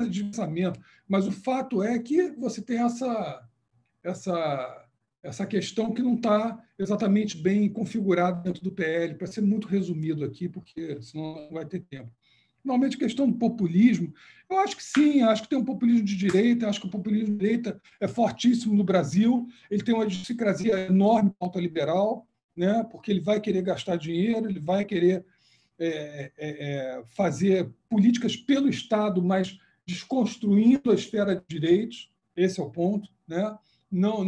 de pensamento, mas o fato é que você tem essa questão que não está exatamente bem configurada dentro do PL, para ser muito resumido aqui, porque senão não vai ter tempo. Normalmente, a questão do populismo, eu acho que sim, acho que tem um populismo de direita, acho que o populismo de direita é fortíssimo no Brasil, ele tem uma idiosincrasia enorme pauta liberal, né? Porque ele vai querer gastar dinheiro, ele vai querer fazer políticas pelo Estado, mas desconstruindo a esfera de direitos, esse é o ponto, né? Não,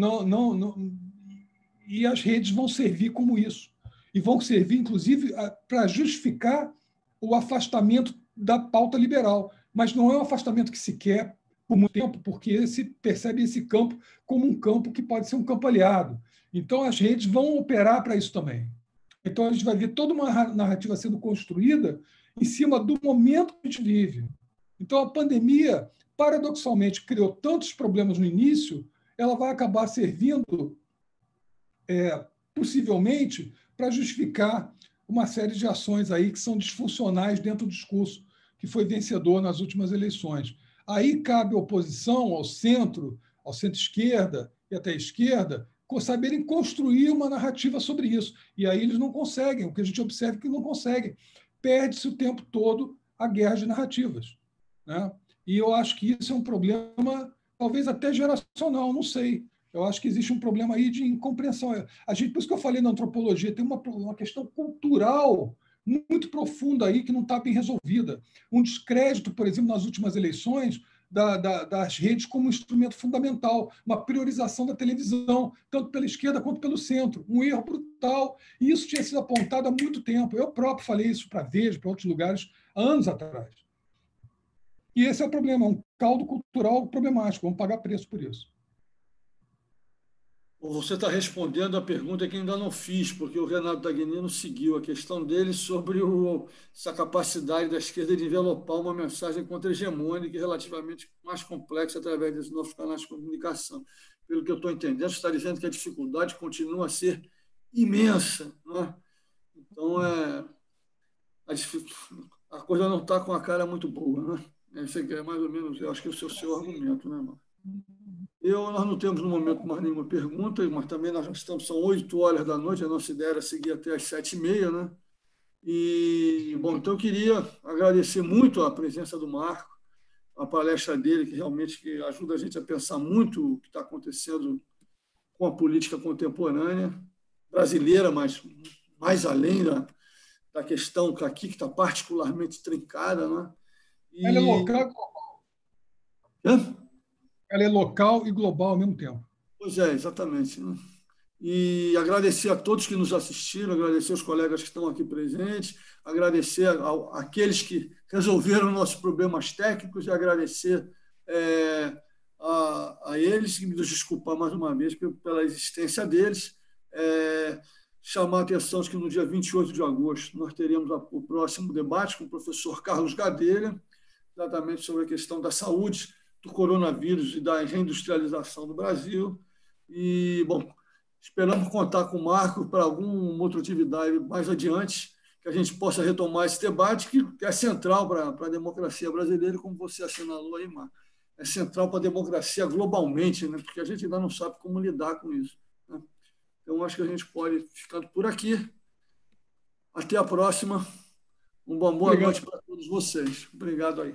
e as redes vão servir como isso, e vão servir, inclusive, para justificar o afastamento da pauta liberal, mas não é um afastamento que se quer por muito tempo, porque se percebe esse campo como um campo que pode ser um campo aliado. Então, as redes vão operar para isso também. Então, a gente vai ver toda uma narrativa sendo construída em cima do momento que a gente vive. Então, a pandemia, paradoxalmente, criou tantos problemas no início, ela vai acabar servindo, possivelmente, para justificar uma série de ações aí que são disfuncionais dentro do discurso que foi vencedor nas últimas eleições. Aí cabe à oposição, ao centro-esquerda e até à esquerda, saberem construir uma narrativa sobre isso. E aí eles não conseguem, o que a gente observa é que não conseguem. Perde-se o tempo todo a guerra de narrativas, né? E eu acho que isso é um problema, talvez até geracional, não sei. Eu acho que existe um problema aí de incompreensão. Por isso que eu falei na antropologia, tem uma questão cultural muito profunda aí que não está bem resolvida. Um descrédito, por exemplo, nas últimas eleições, das redes como instrumento fundamental, uma priorização da televisão, tanto pela esquerda quanto pelo centro. Um erro brutal. E isso tinha sido apontado há muito tempo. Eu próprio falei isso para a Veja, para outros lugares, há anos atrás. E esse é o problema, um caldo cultural problemático. Vamos pagar preço por isso.
Você está respondendo a pergunta que ainda não fiz, porque o Renato Dagnino seguiu a questão dele sobre essa capacidade da esquerda de envelopar uma mensagem contra-hegemônica e relativamente mais complexa através desses novos canais de comunicação. Pelo que eu estou entendendo, você está dizendo que a dificuldade continua a ser imensa, né? Então, a coisa não está com a cara muito boa, né? Esse é mais ou menos, eu acho que esse é o seu argumento, né, Marco? Nós não temos no momento mais nenhuma pergunta, mas também nós já estamos, são 8 horas da noite, a nossa ideia era seguir até às 7h30, né? Bom, então eu queria agradecer muito a presença do Marco, a palestra dele, que realmente ajuda a gente a pensar muito o que está acontecendo com a política contemporânea brasileira, mas mais além da questão aqui, que está particularmente trincada, né?
Ela é local, ela é local e global ao mesmo tempo.
Pois é, exatamente, né? E agradecer a todos que nos assistiram, agradecer aos colegas que estão aqui presentes, agradecer àqueles que resolveram nossos problemas técnicos e agradecer a eles e nos desculpar mais uma vez pela existência deles. Chamar a atenção que no dia 28 de agosto nós teremos o próximo debate com o professor Carlos Gadelha, exatamente sobre a questão da saúde, do coronavírus e da reindustrialização do Brasil. Bom, esperamos contar com o Marco para alguma outra atividade mais adiante, que a gente possa retomar esse debate, que é central para a democracia brasileira, como você assinalou aí, Marco. É central para a democracia globalmente, né? Porque a gente ainda não sabe como lidar com isso, né? Então, acho que a gente pode ir ficando por aqui. Até a próxima. Uma boa noite para todos vocês. Obrigado aí.